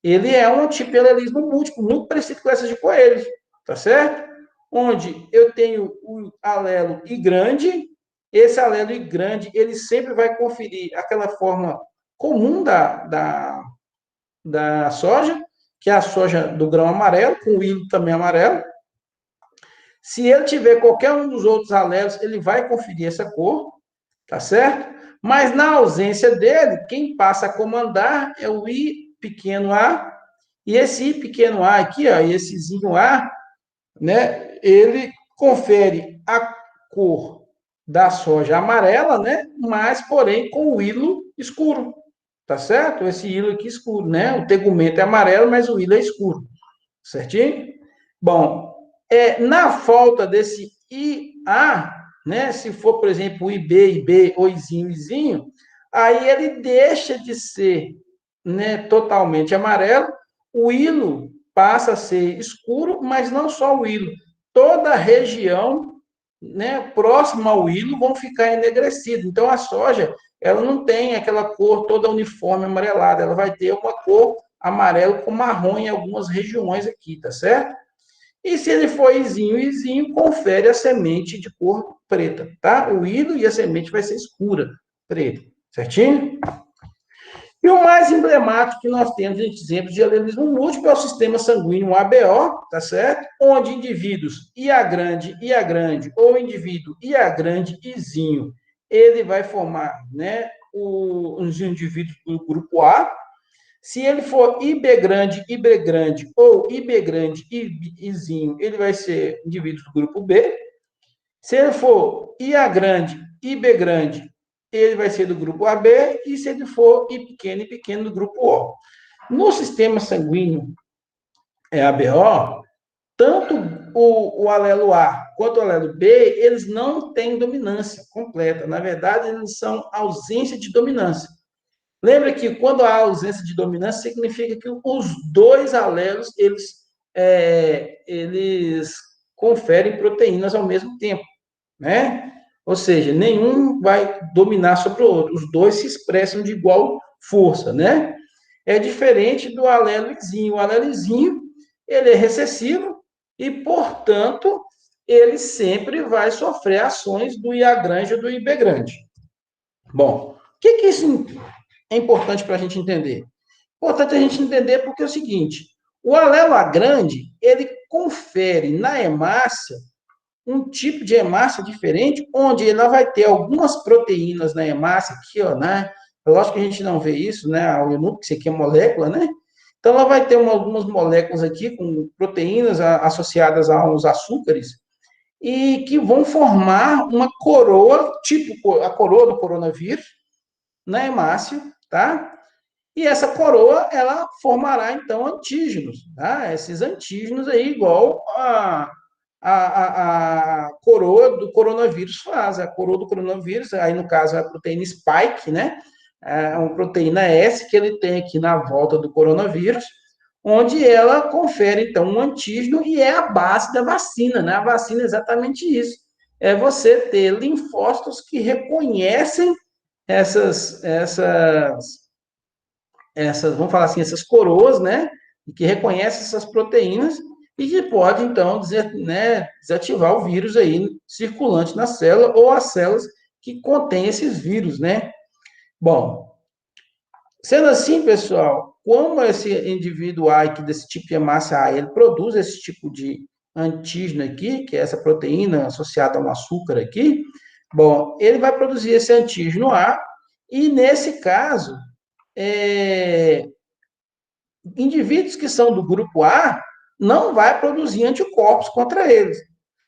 ele é um antipialelismo múltiplo, muito parecido com essas de coelhos, tá certo? Onde eu tenho o alelo I grande, esse alelo I grande, ele sempre vai conferir aquela forma comum da soja, que é a soja do grão amarelo, com o hilo também amarelo. Se ele tiver qualquer um dos outros alelos, ele vai conferir essa cor, tá certo? Mas na ausência dele, quem passa a comandar é o I pequeno a, e esse I pequeno a aqui, ó, essezinho A, né, ele confere a cor da soja amarela, né, mas, porém, com o hilo escuro, tá certo? Esse hilo aqui escuro, né? O tegumento é amarelo, mas o hilo é escuro, certinho? Bom, na falta desse IA, né, se for, por exemplo, IB, ou Izinho, aí ele deixa de ser, né, totalmente amarelo, o hilo passa a ser escuro, mas não só o hilo, toda a região, né, próxima ao hilo vão ficar enegrecidas. Então, a soja, ela não tem aquela cor toda uniforme amarelada, ela vai ter uma cor amarelo com marrom em algumas regiões aqui, tá certo? E se ele for izinho, confere a semente de cor preta, tá? O hilo e a semente vai ser escura, preta, certinho? E o mais emblemático que nós temos de exemplos de alelismo múltiplo é o sistema sanguíneo ABO, tá certo? Onde indivíduos IA grande, ou indivíduo IA grande, Izinho, ele vai formar, né, os indivíduos do grupo A. Se ele for IB grande, ou IB grande, Izinho, ele vai ser indivíduo do grupo B. Se ele for IA grande, IB grande, ele vai ser do grupo AB, e se ele for I pequeno, do grupo O. No sistema sanguíneo ABO, tanto o alelo A quanto o alelo B, eles não têm dominância completa. Na verdade, eles são ausência de dominância. Lembra que quando há ausência de dominância, significa que os dois alelos, eles conferem proteínas ao mesmo tempo, né? Ou seja, nenhum vai dominar sobre o outro. Os dois se expressam de igual força, né? É diferente do alelozinho. O alelozinho, ele é recessivo e, portanto, ele sempre vai sofrer ações do IA grande ou do IB grande. Bom, o que isso é importante para a gente entender? Importante a gente entender porque é o seguinte, o alelo A grande, ele confere na hemácia um tipo de hemácia diferente, onde ela vai ter algumas proteínas na hemácia aqui, ó, né? Lógico que a gente não vê isso, né? O eunuco, isso aqui é molécula, né? Então, ela vai ter algumas moléculas aqui com proteínas associadas aos açúcares e que vão formar uma coroa, tipo a coroa do coronavírus, na hemácia, tá? E essa coroa, ela formará, então, antígenos, tá? Esses antígenos aí, igual a coroa do coronavírus faz. A coroa do coronavírus, aí no caso é a proteína spike, né? É uma proteína S que ele tem aqui na volta do coronavírus, onde ela confere, então, um antígeno e é a base da vacina, né? A vacina é exatamente isso. É você ter linfócitos que reconhecem essas, vamos falar assim, essas coroas, né? Que reconhecem essas proteínas e que pode, então, desativar o vírus aí circulante na célula ou as células que contêm esses vírus, né? Bom, sendo assim, pessoal, como esse indivíduo A, que desse tipo de hemácia A, ele produz esse tipo de antígeno aqui, que é essa proteína associada a um açúcar aqui, bom, ele vai produzir esse antígeno A, e nesse caso, é, indivíduos que são do grupo A não vai produzir anticorpos contra eles.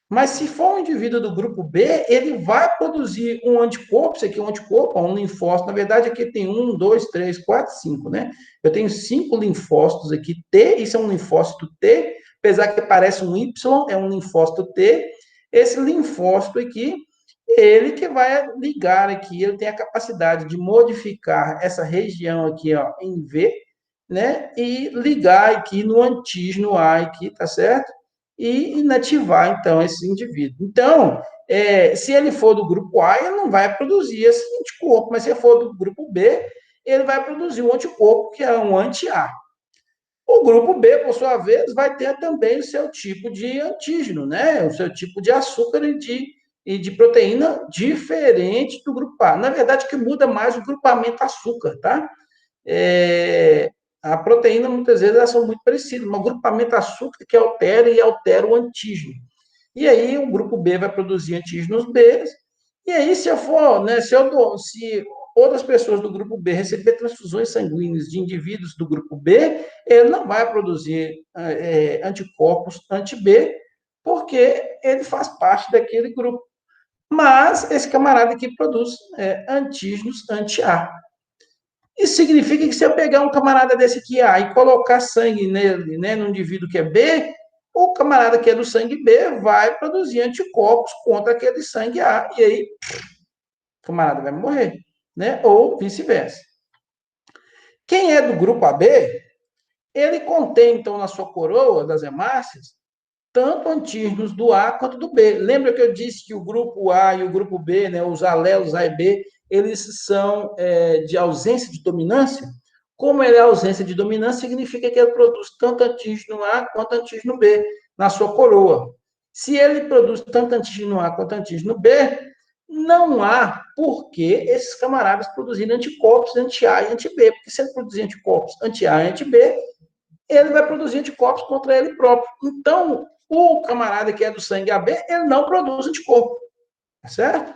Mas se for um indivíduo do grupo B, ele vai produzir um anticorpo, isso aqui é um anticorpo, um linfócito. Na verdade, aqui tem 1, 2, 3, 4, 5, né? Eu tenho 5 linfócitos aqui, T, isso é um linfócito T, apesar que parece um Y, é um linfócito T. Esse linfócito aqui, ele que vai ligar aqui, ele tem a capacidade de modificar essa região aqui, ó, em V, né? E ligar aqui no antígeno A aqui, tá certo? E inativar, então, esse indivíduo. Então, se ele for do grupo A, ele não vai produzir esse anticorpo, mas se ele for do grupo B, ele vai produzir um anticorpo que é um anti-A. O grupo B, por sua vez, vai ter também o seu tipo de antígeno, né? O seu tipo de açúcar e de proteína diferente do grupo A. Na verdade, o que muda mais o grupamento açúcar, tá? É, a proteína, muitas vezes, elas são muito parecidas, mas o grupamento açúcar que altera o antígeno. E aí, o grupo B vai produzir antígenos B, e aí, se eu for, né, se outras pessoas do grupo B receber transfusões sanguíneas de indivíduos do grupo B, ele não vai produzir anticorpos anti-B, porque ele faz parte daquele grupo. Mas esse camarada aqui produz antígenos anti-A. Isso significa que se eu pegar um camarada desse aqui A e colocar sangue nele, né, num indivíduo que é B, o camarada que é do sangue B vai produzir anticorpos contra aquele sangue A, e aí o camarada vai morrer, né? Ou vice-versa. Quem é do grupo AB, ele contém, então, na sua coroa das hemácias, tanto antígenos do A quanto do B. Lembra que eu disse que o grupo A e o grupo B, né, os alelos A e B, eles são de ausência de dominância? Como ele é ausência de dominância, significa que ele produz tanto antígeno A quanto antígeno B na sua coroa. Se ele produz tanto antígeno A quanto antígeno B, não há por que esses camaradas produzirem anticorpos anti-A e anti-B, porque se ele produzir anticorpos anti-A e anti-B, ele vai produzir anticorpos contra ele próprio. Então, o camarada que é do sangue AB, ele não produz anticorpo, certo?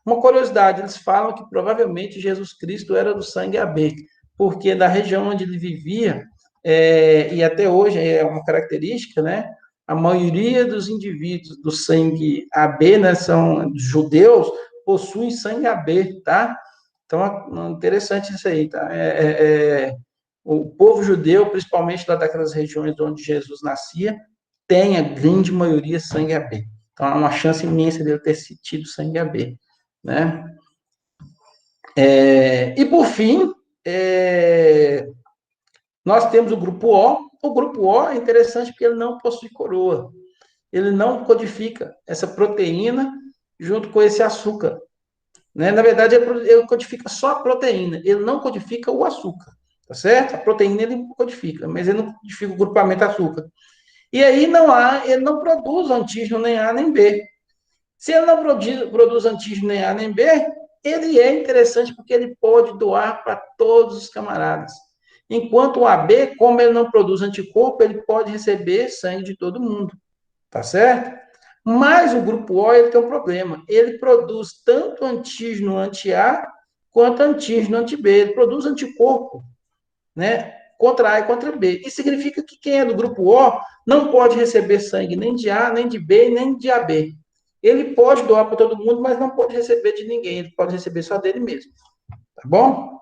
Uma curiosidade, eles falam que provavelmente Jesus Cristo era do sangue AB, porque da região onde ele vivia, e até hoje é uma característica, né? A maioria dos indivíduos do sangue AB, né, são judeus, possuem sangue AB, tá? Então, é interessante isso aí, tá? O povo judeu, principalmente lá daquelas regiões onde Jesus nascia, tem a grande maioria sangue AB. Então, há uma chance imensa dele ter tido sangue AB, né? E, por fim, nós temos o grupo O. O grupo O é interessante porque ele não possui coroa. Ele não codifica essa proteína junto com esse açúcar. Né? Na verdade, ele codifica só a proteína, ele não codifica o açúcar. Tá certo? A proteína ele codifica, mas ele não codifica o grupamento açúcar. E aí ele não produz antígeno nem A nem B. Se ele não produz antígeno nem A nem B, ele é interessante porque ele pode doar para todos os camaradas. Enquanto o AB, como ele não produz anticorpo, ele pode receber sangue de todo mundo. Tá certo? Mas o grupo O ele tem um problema. Ele produz tanto antígeno anti-A quanto antígeno anti-B. Ele produz anticorpo, né? Contra A e contra B. Isso significa que quem é do grupo O não pode receber sangue nem de A, nem de B, nem de AB. Ele pode doar para todo mundo, mas não pode receber de ninguém. Ele pode receber só dele mesmo. Tá bom?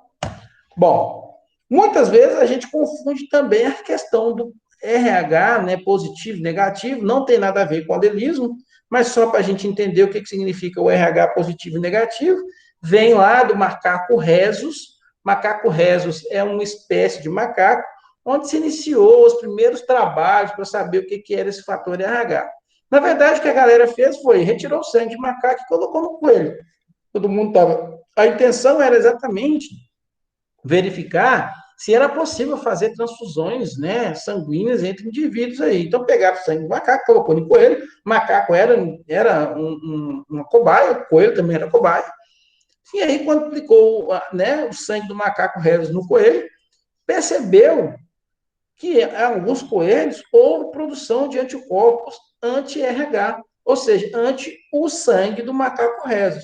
Bom, muitas vezes a gente confunde também a questão do RH, né, positivo, negativo, não tem nada a ver com alelismo, mas só para a gente entender o que significa o RH positivo e negativo, vem lá do macaco rhesus. Macaco rhesus é uma espécie de macaco onde se iniciou os primeiros trabalhos para saber o que era esse fator RH. Na verdade, o que a galera fez foi retirou o sangue de macaco e colocou no coelho. Todo mundo estava. A intenção era exatamente verificar se era possível fazer transfusões, né, sanguíneas entre indivíduos aí. Então, pegaram o sangue do macaco, colocou no coelho, o macaco era uma cobaia, o coelho também era cobaia. E aí, quando aplicou, né, o sangue do macaco rhesus no coelho, percebeu que em alguns coelhos houve produção de anticorpos anti-RH, ou seja, anti o sangue do macaco rhesus.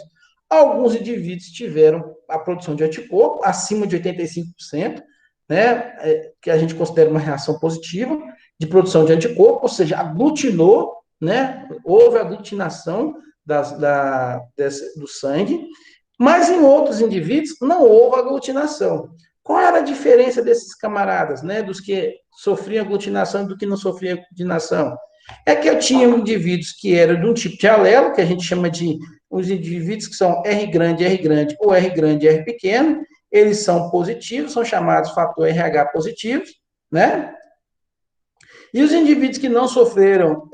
Alguns indivíduos tiveram a produção de anticorpo acima de 85%, né, que a gente considera uma reação positiva de produção de anticorpo, ou seja, aglutinou, né, houve aglutinação do sangue, mas em outros indivíduos não houve aglutinação. Qual era a diferença desses camaradas, né, dos que sofriam aglutinação e do que não sofriam aglutinação? É que eu tinha indivíduos que eram de um tipo de alelo, que a gente chama de os indivíduos que são R grande ou R grande, R pequeno, eles são positivos, são chamados fator RH positivos, né? E os indivíduos que não sofreram,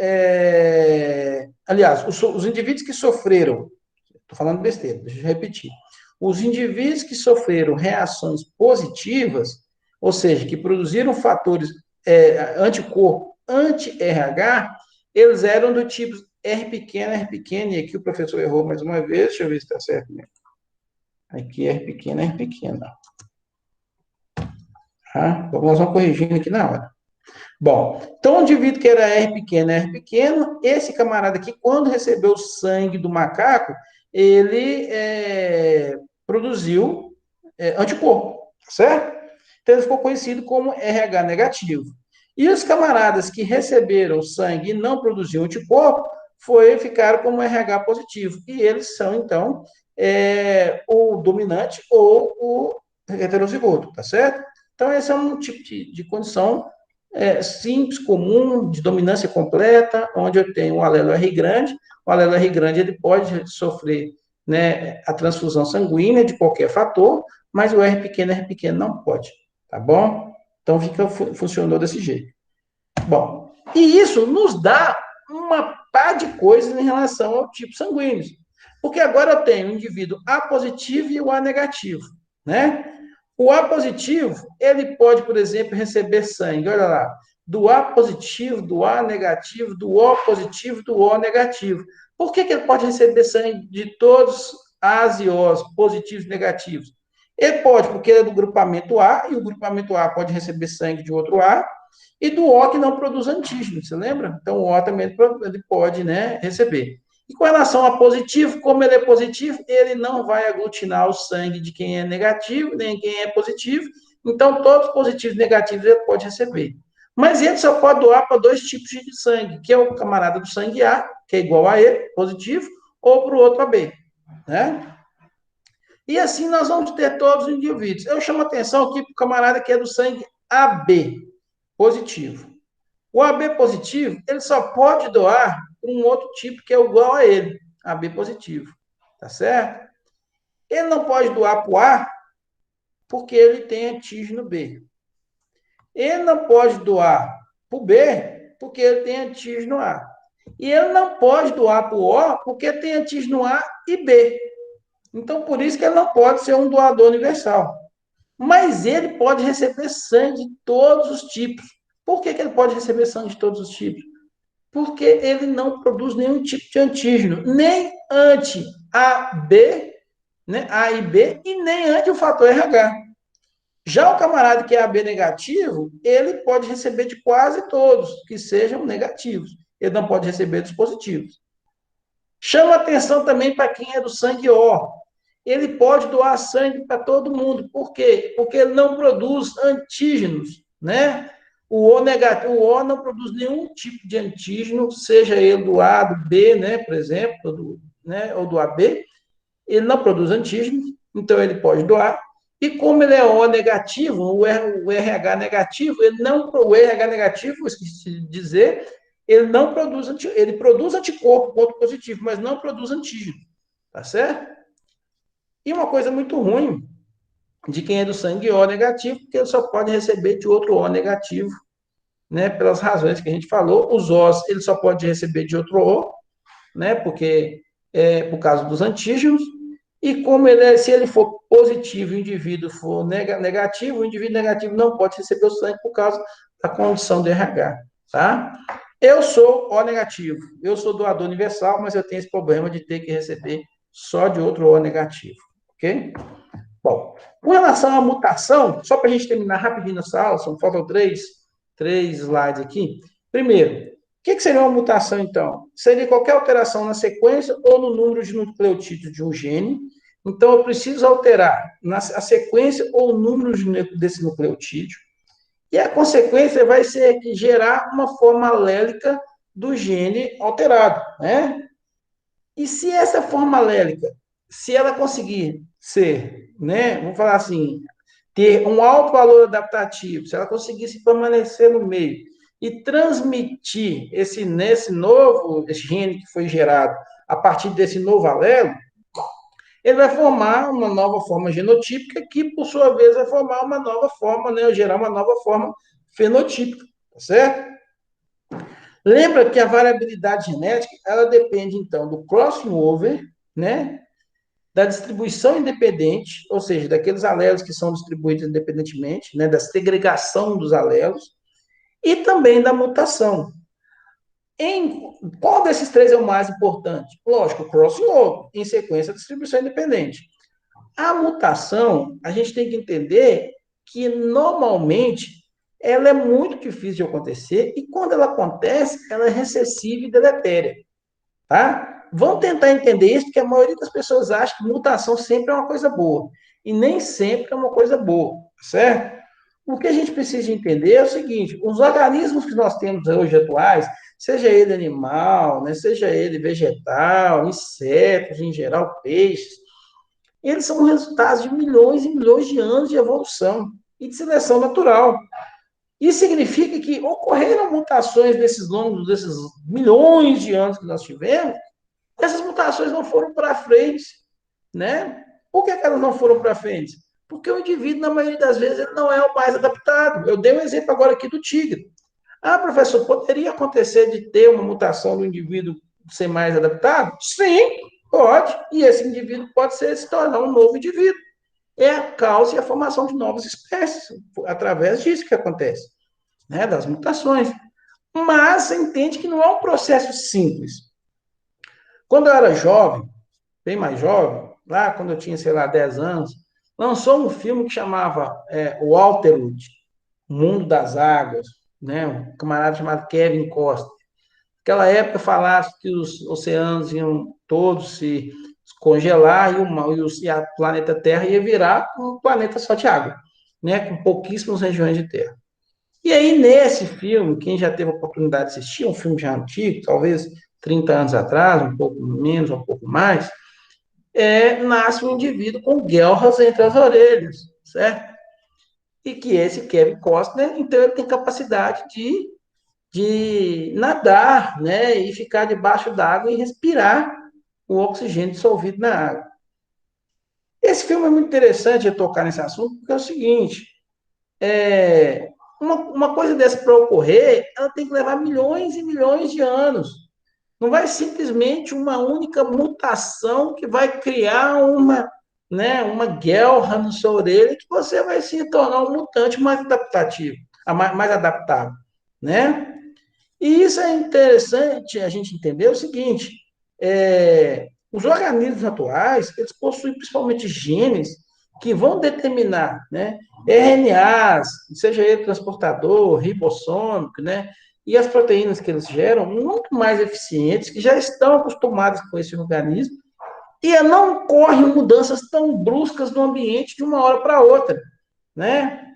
aliás, os indivíduos que sofreram, estou falando besteira, deixa eu repetir. Os indivíduos que sofreram reações positivas, ou seja, que produziram fatores anticorpo anti-RH, eles eram do tipo R pequeno, e aqui o professor errou mais uma vez, deixa eu ver se está certo mesmo. Aqui R pequeno. Tá? Nós vamos corrigindo aqui na hora. Bom, então o indivíduo que era R pequeno, esse camarada aqui, quando recebeu o sangue do macaco, ele produziu anticorpo, certo? Então ele ficou conhecido como RH negativo. E os camaradas que receberam sangue e não produziam anticorpo, ficaram como RH positivo. E eles são, então, o dominante ou o heterozigoto, tá certo? Então, esse é um tipo de condição simples, comum, de dominância completa, onde eu tenho o alelo R grande. O alelo R grande ele pode sofrer, né, a transfusão sanguínea de qualquer fator, mas o R pequeno não pode, tá bom? Então funcionou desse jeito. Bom, e isso nos dá uma pá de coisas em relação ao tipo sanguíneo. Porque agora eu tenho o indivíduo A positivo e o A negativo, né? O A positivo, ele pode, por exemplo, receber sangue, olha lá, do A positivo, do A negativo, do O positivo, do O negativo. Por que ele pode receber sangue de todos As e Os, positivos e negativos? Ele pode, porque ele é do grupamento A, e o grupamento A pode receber sangue de outro A, e do O que não produz antígeno, você lembra? Então, o O também ele pode, né, receber. E com relação a positivo, como ele é positivo, ele não vai aglutinar o sangue de quem é negativo, nem quem é positivo. Então, todos positivos e negativos ele pode receber. Mas ele só pode doar para dois tipos de sangue, que é o camarada do sangue A, que é igual a ele, positivo, ou para o outro AB, né? E assim nós vamos ter todos os indivíduos. Eu chamo a atenção aqui para o camarada que é do sangue AB, positivo. O AB positivo, ele só pode doar para um outro tipo que é igual a ele, AB positivo. Tá certo? Ele não pode doar para o A porque ele tem antígeno B. Ele não pode doar para o B porque ele tem antígeno A. E ele não pode doar para o O porque tem antígeno A e B. Então, por isso que ele não pode ser um doador universal. Mas ele pode receber sangue de todos os tipos. Por que ele pode receber sangue de todos os tipos? Porque ele não produz nenhum tipo de antígeno, nem anti-AB, né, A e B, e nem anti o fator RH. Já o camarada que é AB negativo, ele pode receber de quase todos que sejam negativos. Ele não pode receber dos positivos. Chama atenção também para quem é do sangue O. Ele pode doar sangue para todo mundo. Por quê? Porque ele não produz antígenos, né? O O negativo, o O não produz nenhum tipo de antígeno, seja ele do A, do B, né, por exemplo, ou do AB. Ele não produz antígenos, então ele pode doar. E como ele é O negativo, o RH negativo, o RH negativo, esqueci de dizer, ele não produz, ele produz anticorpo contra positivo, mas não produz antígeno, tá certo? E uma coisa muito ruim de quem é do sangue O negativo, porque ele só pode receber de outro O negativo, né? Pelas razões que a gente falou, os Os ele só pode receber de outro O, né? Porque por causa dos antígenos. E como se ele for positivo e o indivíduo for negativo, o indivíduo negativo não pode receber o sangue por causa da condição do RH, tá? Eu sou O negativo, eu sou doador universal, mas eu tenho esse problema de ter que receber só de outro O negativo, ok? Bom, com relação à mutação, só para a gente terminar rapidinho nessa aula, faltam três slides aqui. Primeiro, o que seria uma mutação, então? Seria qualquer alteração na sequência ou no número de nucleotídeos de um gene. Então, eu preciso alterar a sequência ou o número desse nucleotídeo. E a consequência vai ser gerar uma forma alélica do gene alterado, né? E se essa forma alélica, se ela conseguir ser, né, vamos falar assim, ter um alto valor adaptativo, se ela conseguisse permanecer no meio e transmitir nesse novo gene que foi gerado a partir desse novo alelo, ele vai formar uma nova forma genotípica que, por sua vez, vai formar uma nova forma, né, gerar uma nova forma fenotípica, tá certo? Lembra que a variabilidade genética, ela depende, então, do crossing over, né, da distribuição independente, ou seja, daqueles alelos que são distribuídos independentemente, né, da segregação dos alelos, e também da mutação. Qual desses três é o mais importante? Lógico, o crossover, em sequência, a distribuição independente. A mutação, a gente tem que entender que, normalmente, ela é muito difícil de acontecer, e quando ela acontece, ela é recessiva e deletéria. Tá? Vamos tentar entender isso, porque a maioria das pessoas acha que mutação sempre é uma coisa boa. E nem sempre é uma coisa boa, certo? O que a gente precisa entender é o seguinte: os organismos que nós temos hoje atuais, seja ele animal, né, seja ele vegetal, insetos em geral, peixes, eles são resultados de milhões e milhões de anos de evolução e de seleção natural. Isso significa que ocorreram mutações desses milhões de anos que nós tivemos, essas mutações não foram para frente, né? Por que elas não foram para frente? Porque o indivíduo, na maioria das vezes, ele não é o mais adaptado. Eu dei um exemplo agora aqui do tigre. Ah, professor, poderia acontecer de ter uma mutação do indivíduo ser mais adaptado? Sim, pode. E esse indivíduo pode se tornar um novo indivíduo. É a causa e a formação de novas espécies, através disso que acontece, né? Das mutações. Mas você entende que não é um processo simples. Quando eu era jovem, bem mais jovem, lá quando eu tinha, sei lá, 10 anos, lançou um filme que chamava O Alterwood, O Mundo das Águas, né? Um camarada chamado Kevin Costner. Naquela época falasse que os oceanos iam todos se congelar e a planeta Terra ia virar um planeta só de água, né? Com pouquíssimas regiões de terra. E aí, nesse filme, quem já teve a oportunidade de assistir, um filme já antigo, talvez 30 anos atrás, um pouco menos, um pouco mais, nasce um indivíduo com guelras entre as orelhas, certo? E que esse Kevin Costner, então, ele tem capacidade de nadar, né? E ficar debaixo d'água e respirar o oxigênio dissolvido na água. Esse filme é muito interessante de tocar nesse assunto, porque é o seguinte: uma coisa dessa para ocorrer, ela tem que levar milhões e milhões de anos. Não vai simplesmente uma única mutação que vai criar uma guelra na sua orelha que você vai se tornar um mutante mais adaptativo, mais adaptável, né? E isso é interessante a gente entender o seguinte: os organismos atuais, eles possuem principalmente genes que vão determinar, né, RNAs, seja ele transportador, ribossômico, né, e as proteínas que eles geram, muito mais eficientes, que já estão acostumadas com esse organismo, e não ocorrem mudanças tão bruscas no ambiente de uma hora para outra, né?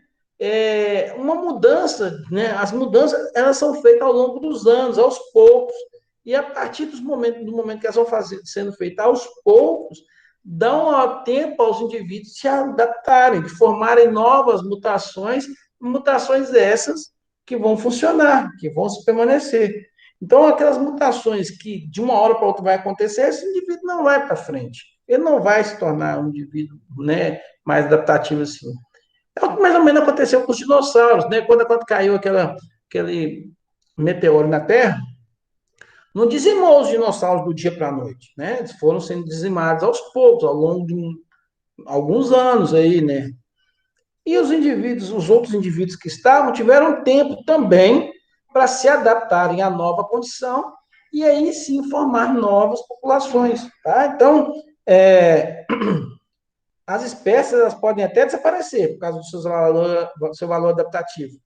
Uma mudança, né? As mudanças elas são feitas ao longo dos anos, aos poucos, e a partir do momento que elas vão sendo feitas aos poucos, dão tempo aos indivíduos se adaptarem, de formarem novas mutações, mutações essas que vão funcionar, que vão se permanecer. Então, aquelas mutações que de uma hora para outra vai acontecer, esse indivíduo não vai para frente. Ele não vai se tornar um indivíduo, né, mais adaptativo assim. É o que mais ou menos aconteceu com os dinossauros, né? Quando caiu aquele meteoro na Terra, não dizimou os dinossauros do dia para a noite, né? Eles foram sendo dizimados aos poucos, ao longo de alguns anos aí, né? E os indivíduos, os outros indivíduos que estavam, tiveram tempo também para se adaptarem à nova condição e aí sim formar novas populações, tá? Então, as espécies elas podem até desaparecer por causa do seu valor adaptativo,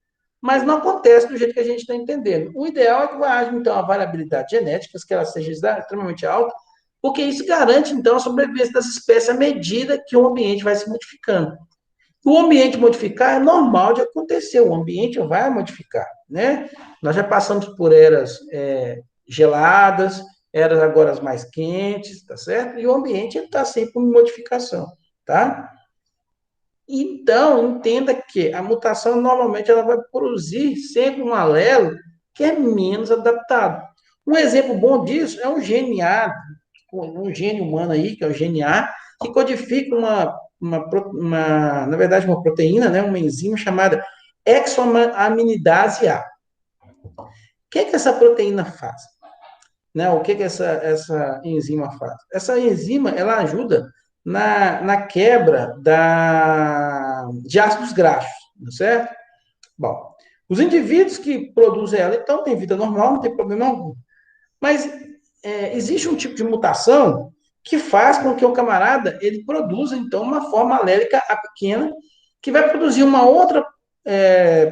mas não acontece do jeito que a gente está entendendo. O ideal é que haja, então, a variabilidade genética, que ela seja extremamente alta, porque isso garante, então, a sobrevivência das espécies à medida que o ambiente vai se modificando. O ambiente modificar é normal de acontecer, o ambiente vai modificar, né? Nós já passamos por eras geladas, eras agora mais quentes, tá certo? E o ambiente está sempre em modificação, tá? Então, entenda que a mutação normalmente ela vai produzir sempre um alelo que é menos adaptado. Um exemplo bom disso é um gene A, um gene humano aí, que é o gene A, que codifica na verdade, uma proteína, né, uma enzima chamada exoaminidase A. O que essa proteína faz? Né? O que essa enzima faz? Essa enzima, ela ajuda na quebra de ácidos graxos, certo? Bom, os indivíduos que produzem ela, então, têm vida normal, não tem problema algum. Mas existe um tipo de mutação que faz com que o camarada ele produza, então, uma forma alélica a pequena, que vai produzir uma outra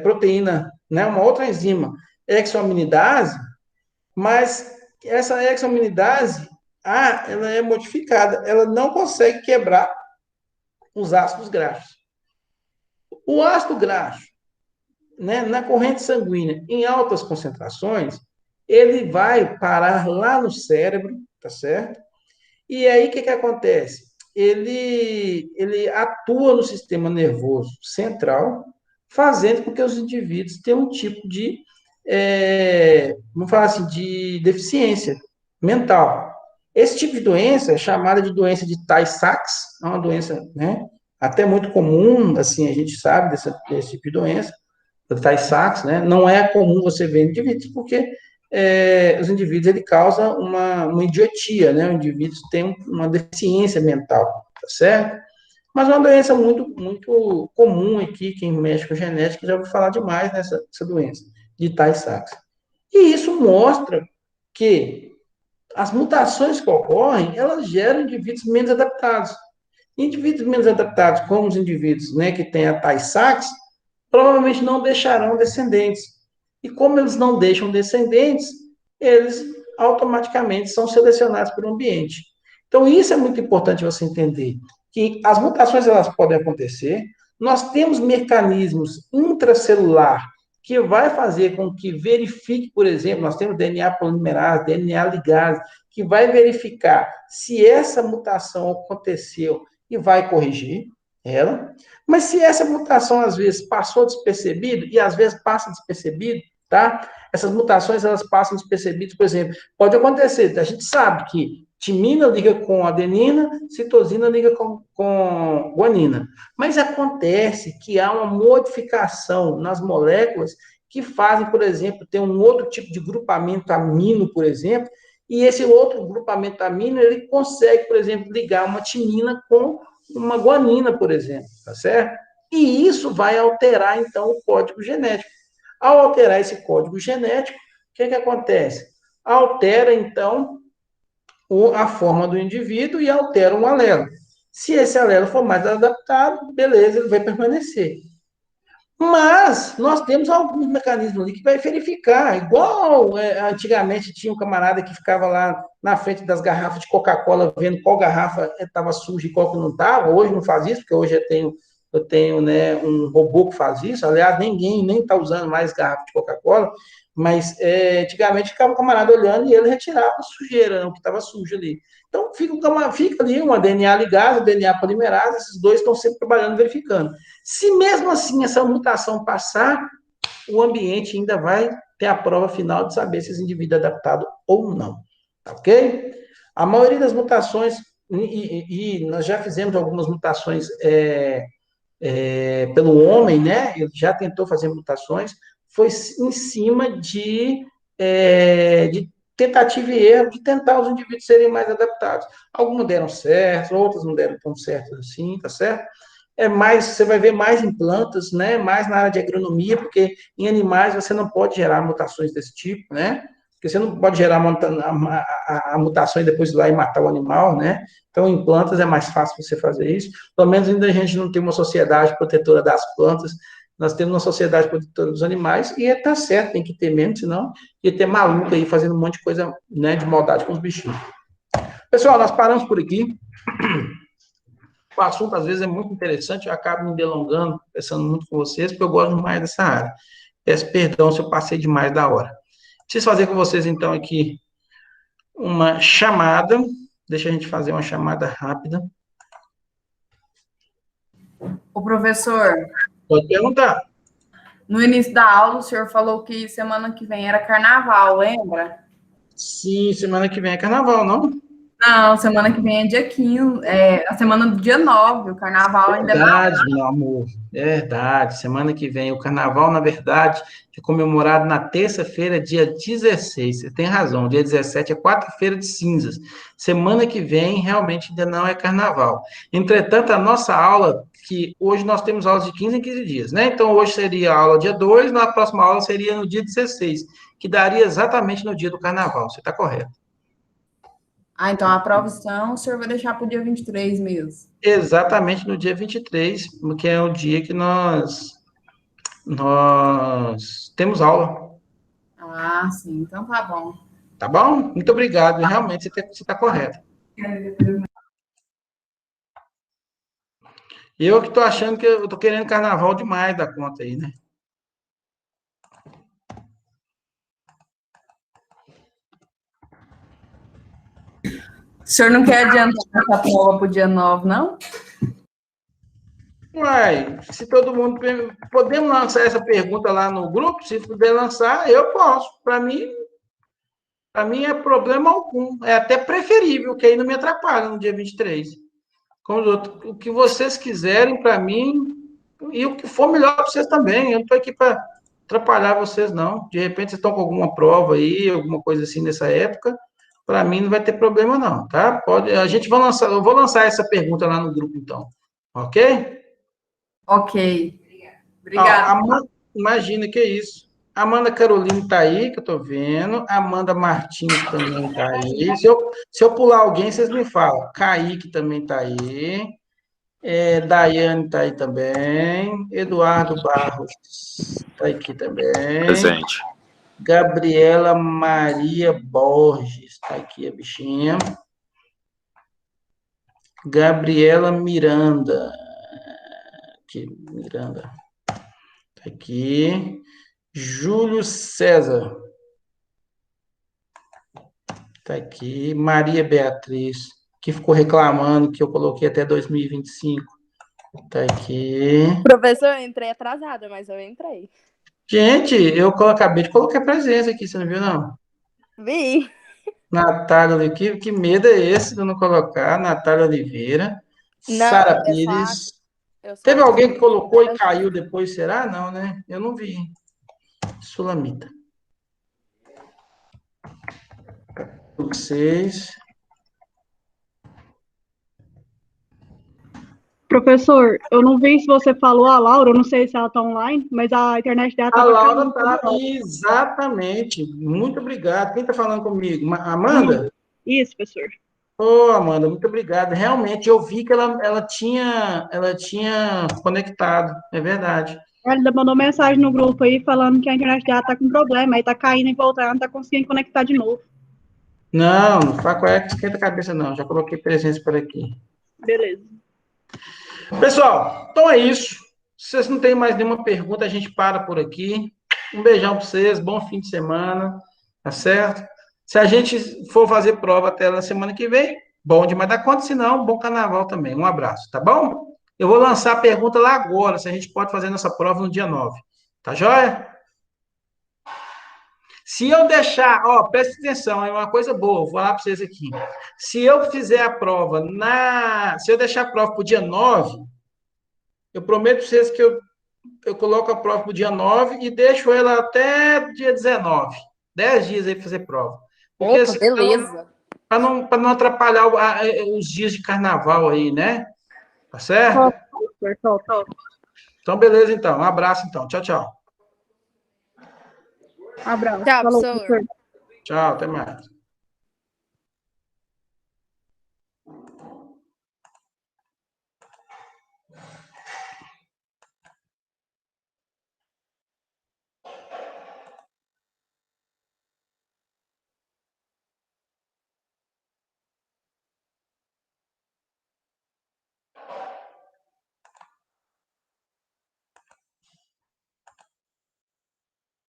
proteína, né, uma outra enzima, exoaminidase, mas essa exoaminidase, ela é modificada, ela não consegue quebrar os ácidos graxos. O ácido graxo, né, na corrente sanguínea, em altas concentrações, ele vai parar lá no cérebro, tá certo? E aí, o que acontece? Ele atua no sistema nervoso central, fazendo com que os indivíduos tenham um tipo de, vamos falar assim, de deficiência mental. Esse tipo de doença é chamada de doença de Tay-Sachs, é uma doença, né, até muito comum, assim, a gente sabe desse tipo de doença, do Tay-Sachs, né, não é comum você ver em indivíduos, porque os indivíduos ele causa uma idiotia, né? O indivíduo tem uma deficiência mental, tá certo? Mas é uma doença muito, muito comum aqui, quem mexe com genética já ouviu falar demais nessa doença, de Tay-Sachs. E isso mostra que as mutações que ocorrem, elas geram indivíduos menos adaptados. Indivíduos menos adaptados, como os indivíduos, né, que têm a Tay-Sachs, provavelmente não deixarão descendentes. E como eles não deixam descendentes, eles automaticamente são selecionados pelo ambiente. Então, isso é muito importante você entender, que as mutações elas podem acontecer, nós temos mecanismos intracelular que vai fazer com que verifique, por exemplo, nós temos DNA polimerase, DNA ligase, que vai verificar se essa mutação aconteceu e vai corrigir ela. Mas se essa mutação às vezes passou despercebido e às vezes passa despercebido, tá? Essas mutações elas passam despercebidas, por exemplo, pode acontecer, a gente sabe que timina liga com adenina, citosina liga com guanina. Mas acontece que há uma modificação nas moléculas que fazem, por exemplo, ter um outro tipo de grupamento amino, por exemplo, e esse outro grupamento amino, ele consegue, por exemplo, ligar uma timina com uma guanina, por exemplo, tá certo? E isso vai alterar, então, o código genético. Ao alterar esse código genético, o que acontece? Altera, então, a forma do indivíduo e altera um alelo. Se esse alelo for mais adaptado, beleza, ele vai permanecer. Mas nós temos alguns mecanismos ali que vai verificar, igual antigamente tinha um camarada que ficava lá na frente das garrafas de Coca-Cola vendo qual garrafa estava suja e qual que não estava. Hoje não faz isso, porque hoje eu tenho, né, um robô que faz isso. Aliás, ninguém nem está usando mais garrafa de Coca-Cola, mas antigamente ficava o camarada olhando e ele retirava a sujeira, né, o que estava sujo ali. Então fica ali uma DNA ligada, DNA polimerase, esses dois estão sempre trabalhando, verificando. Se mesmo assim essa mutação passar, o ambiente ainda vai ter a prova final de saber se esse indivíduo é adaptado ou não. Tá ok? A maioria das mutações, e nós já fizemos algumas mutações pelo homem, né? Ele já tentou fazer mutações, foi em cima de tentativa e erro, de tentar os indivíduos serem mais adaptados. Algumas deram certo, outras não deram tão certo assim, tá certo? Você vai ver mais em plantas, né? Mais na área de agronomia, porque em animais você não pode gerar mutações desse tipo, né? Porque você não pode gerar a mutação e depois ir lá e matar o animal, né? Então, em plantas é mais fácil você fazer isso. Pelo menos ainda a gente não tem uma sociedade protetora das plantas, nós temos uma sociedade protetora dos animais, e tá certo, tem que ter mesmo, senão ia ter maluco aí fazendo um monte de coisa, né, de maldade com os bichinhos. Pessoal, nós paramos por aqui. O assunto, às vezes, é muito interessante, eu acabo me delongando, pensando muito com vocês, porque eu gosto mais dessa área. Peço perdão se eu passei demais da hora. Preciso fazer com vocês, então, aqui uma chamada. Deixa a gente fazer uma chamada rápida. O professor, Pode perguntar. no início da aula, o senhor falou que semana que vem era carnaval, lembra? Sim, semana que vem é carnaval, não? Não, semana que vem é dia 15, a semana do dia 9, o carnaval ainda é na... Verdade, meu amor. Verdade. Semana que vem. O carnaval, na verdade, é comemorado na terça-feira, dia 16. Você tem razão. Dia 17 é quarta-feira de cinzas. Semana que vem, realmente, ainda não é carnaval. Entretanto, a nossa aula, que hoje nós temos aulas de 15 em 15 dias, né? Então, hoje seria a aula dia 2, na próxima aula seria no dia 16, que daria exatamente no dia do carnaval. Você está correto. Ah, então a provação o senhor vai deixar para o dia 23 mesmo. Exatamente no dia 23, que é o dia que nós temos aula. Ah, sim, então tá bom. Tá bom? Muito obrigado. Realmente você está correto. Eu que estou achando que eu estou querendo carnaval demais da conta aí, né? O senhor não quer adiantar essa prova para o dia 9, não? Uai, se todo mundo. Podemos lançar essa pergunta lá no grupo? Se puder lançar, eu posso. Para mim é problema algum. É até preferível, que aí não me atrapalha no dia 23. Como o que vocês quiserem para mim, e o que for melhor para vocês também. Eu não estou aqui para atrapalhar vocês, não. De repente, vocês estão com alguma prova aí, alguma coisa assim nessa época, para mim não vai ter problema, não, tá? A gente vai lançar, eu vou lançar essa pergunta lá no grupo, então. Ok? Ok. Obrigada. Imagina que é isso. Amanda Caroline está aí, que eu estou vendo. Amanda Martins também está aí. Se eu pular alguém, vocês me falam. Kaique também está aí. Daiane está aí também. Eduardo Barros está aqui também. Presente. Gabriela Maria Borges está aqui, a bichinha. Gabriela Miranda. Aqui, Miranda. Está aqui. Júlio César. Está aqui. Maria Beatriz, que ficou reclamando que eu coloquei até 2025. Está aqui. Professor, eu entrei atrasada, mas eu entrei. Gente, eu acabei de colocar presença aqui, você não viu, não? Vi. Natália, que medo é esse de eu não colocar? Natália Oliveira. Não, Sara Pires. eu só Teve alguém que acabei de colocou e entrar. caiu depois, será? Não, né? Eu não vi. Sulamita. 6. Professor, eu não vi se você falou a Laura, eu não sei se ela está online, mas a internet dela A estava Laura caindo. tá, exatamente. Muito obrigado. Quem está falando comigo? Amanda? Isso, professor. Ô, Amanda, muito obrigado. Realmente, eu vi que ela tinha conectado, é verdade. Ela mandou mensagem no grupo aí falando que a internet dela tá com problema, aí tá caindo e voltando, não tá conseguindo conectar de novo. Não, não faz com que esquenta a cabeça, não. Já coloquei presença por aqui. Beleza. Pessoal, então é isso. Se vocês não têm mais nenhuma pergunta, a gente para por aqui. Um beijão para vocês, bom fim de semana, tá certo? Se a gente for fazer prova até na semana que vem, bom demais da conta, se não, bom carnaval também. Um abraço, tá bom? Eu vou lançar a pergunta lá agora, se a gente pode fazer nossa prova no dia 9. Tá joia? Se eu deixar, ó, presta atenção, é uma coisa boa, vou falar para vocês aqui. Se eu fizer a prova se eu deixar a prova para o dia 9, eu prometo para vocês que eu coloco a prova para o dia 9 e deixo ela até dia 19. 10 dias aí para fazer prova. Porque, Opa, beleza. para não atrapalhar os dias de carnaval aí, né? Tá certo? Top. Então, beleza, então. Um abraço, então. Tchau, tchau. Abraço. Tchau, Falou, professor. professor. Tchau, até mais.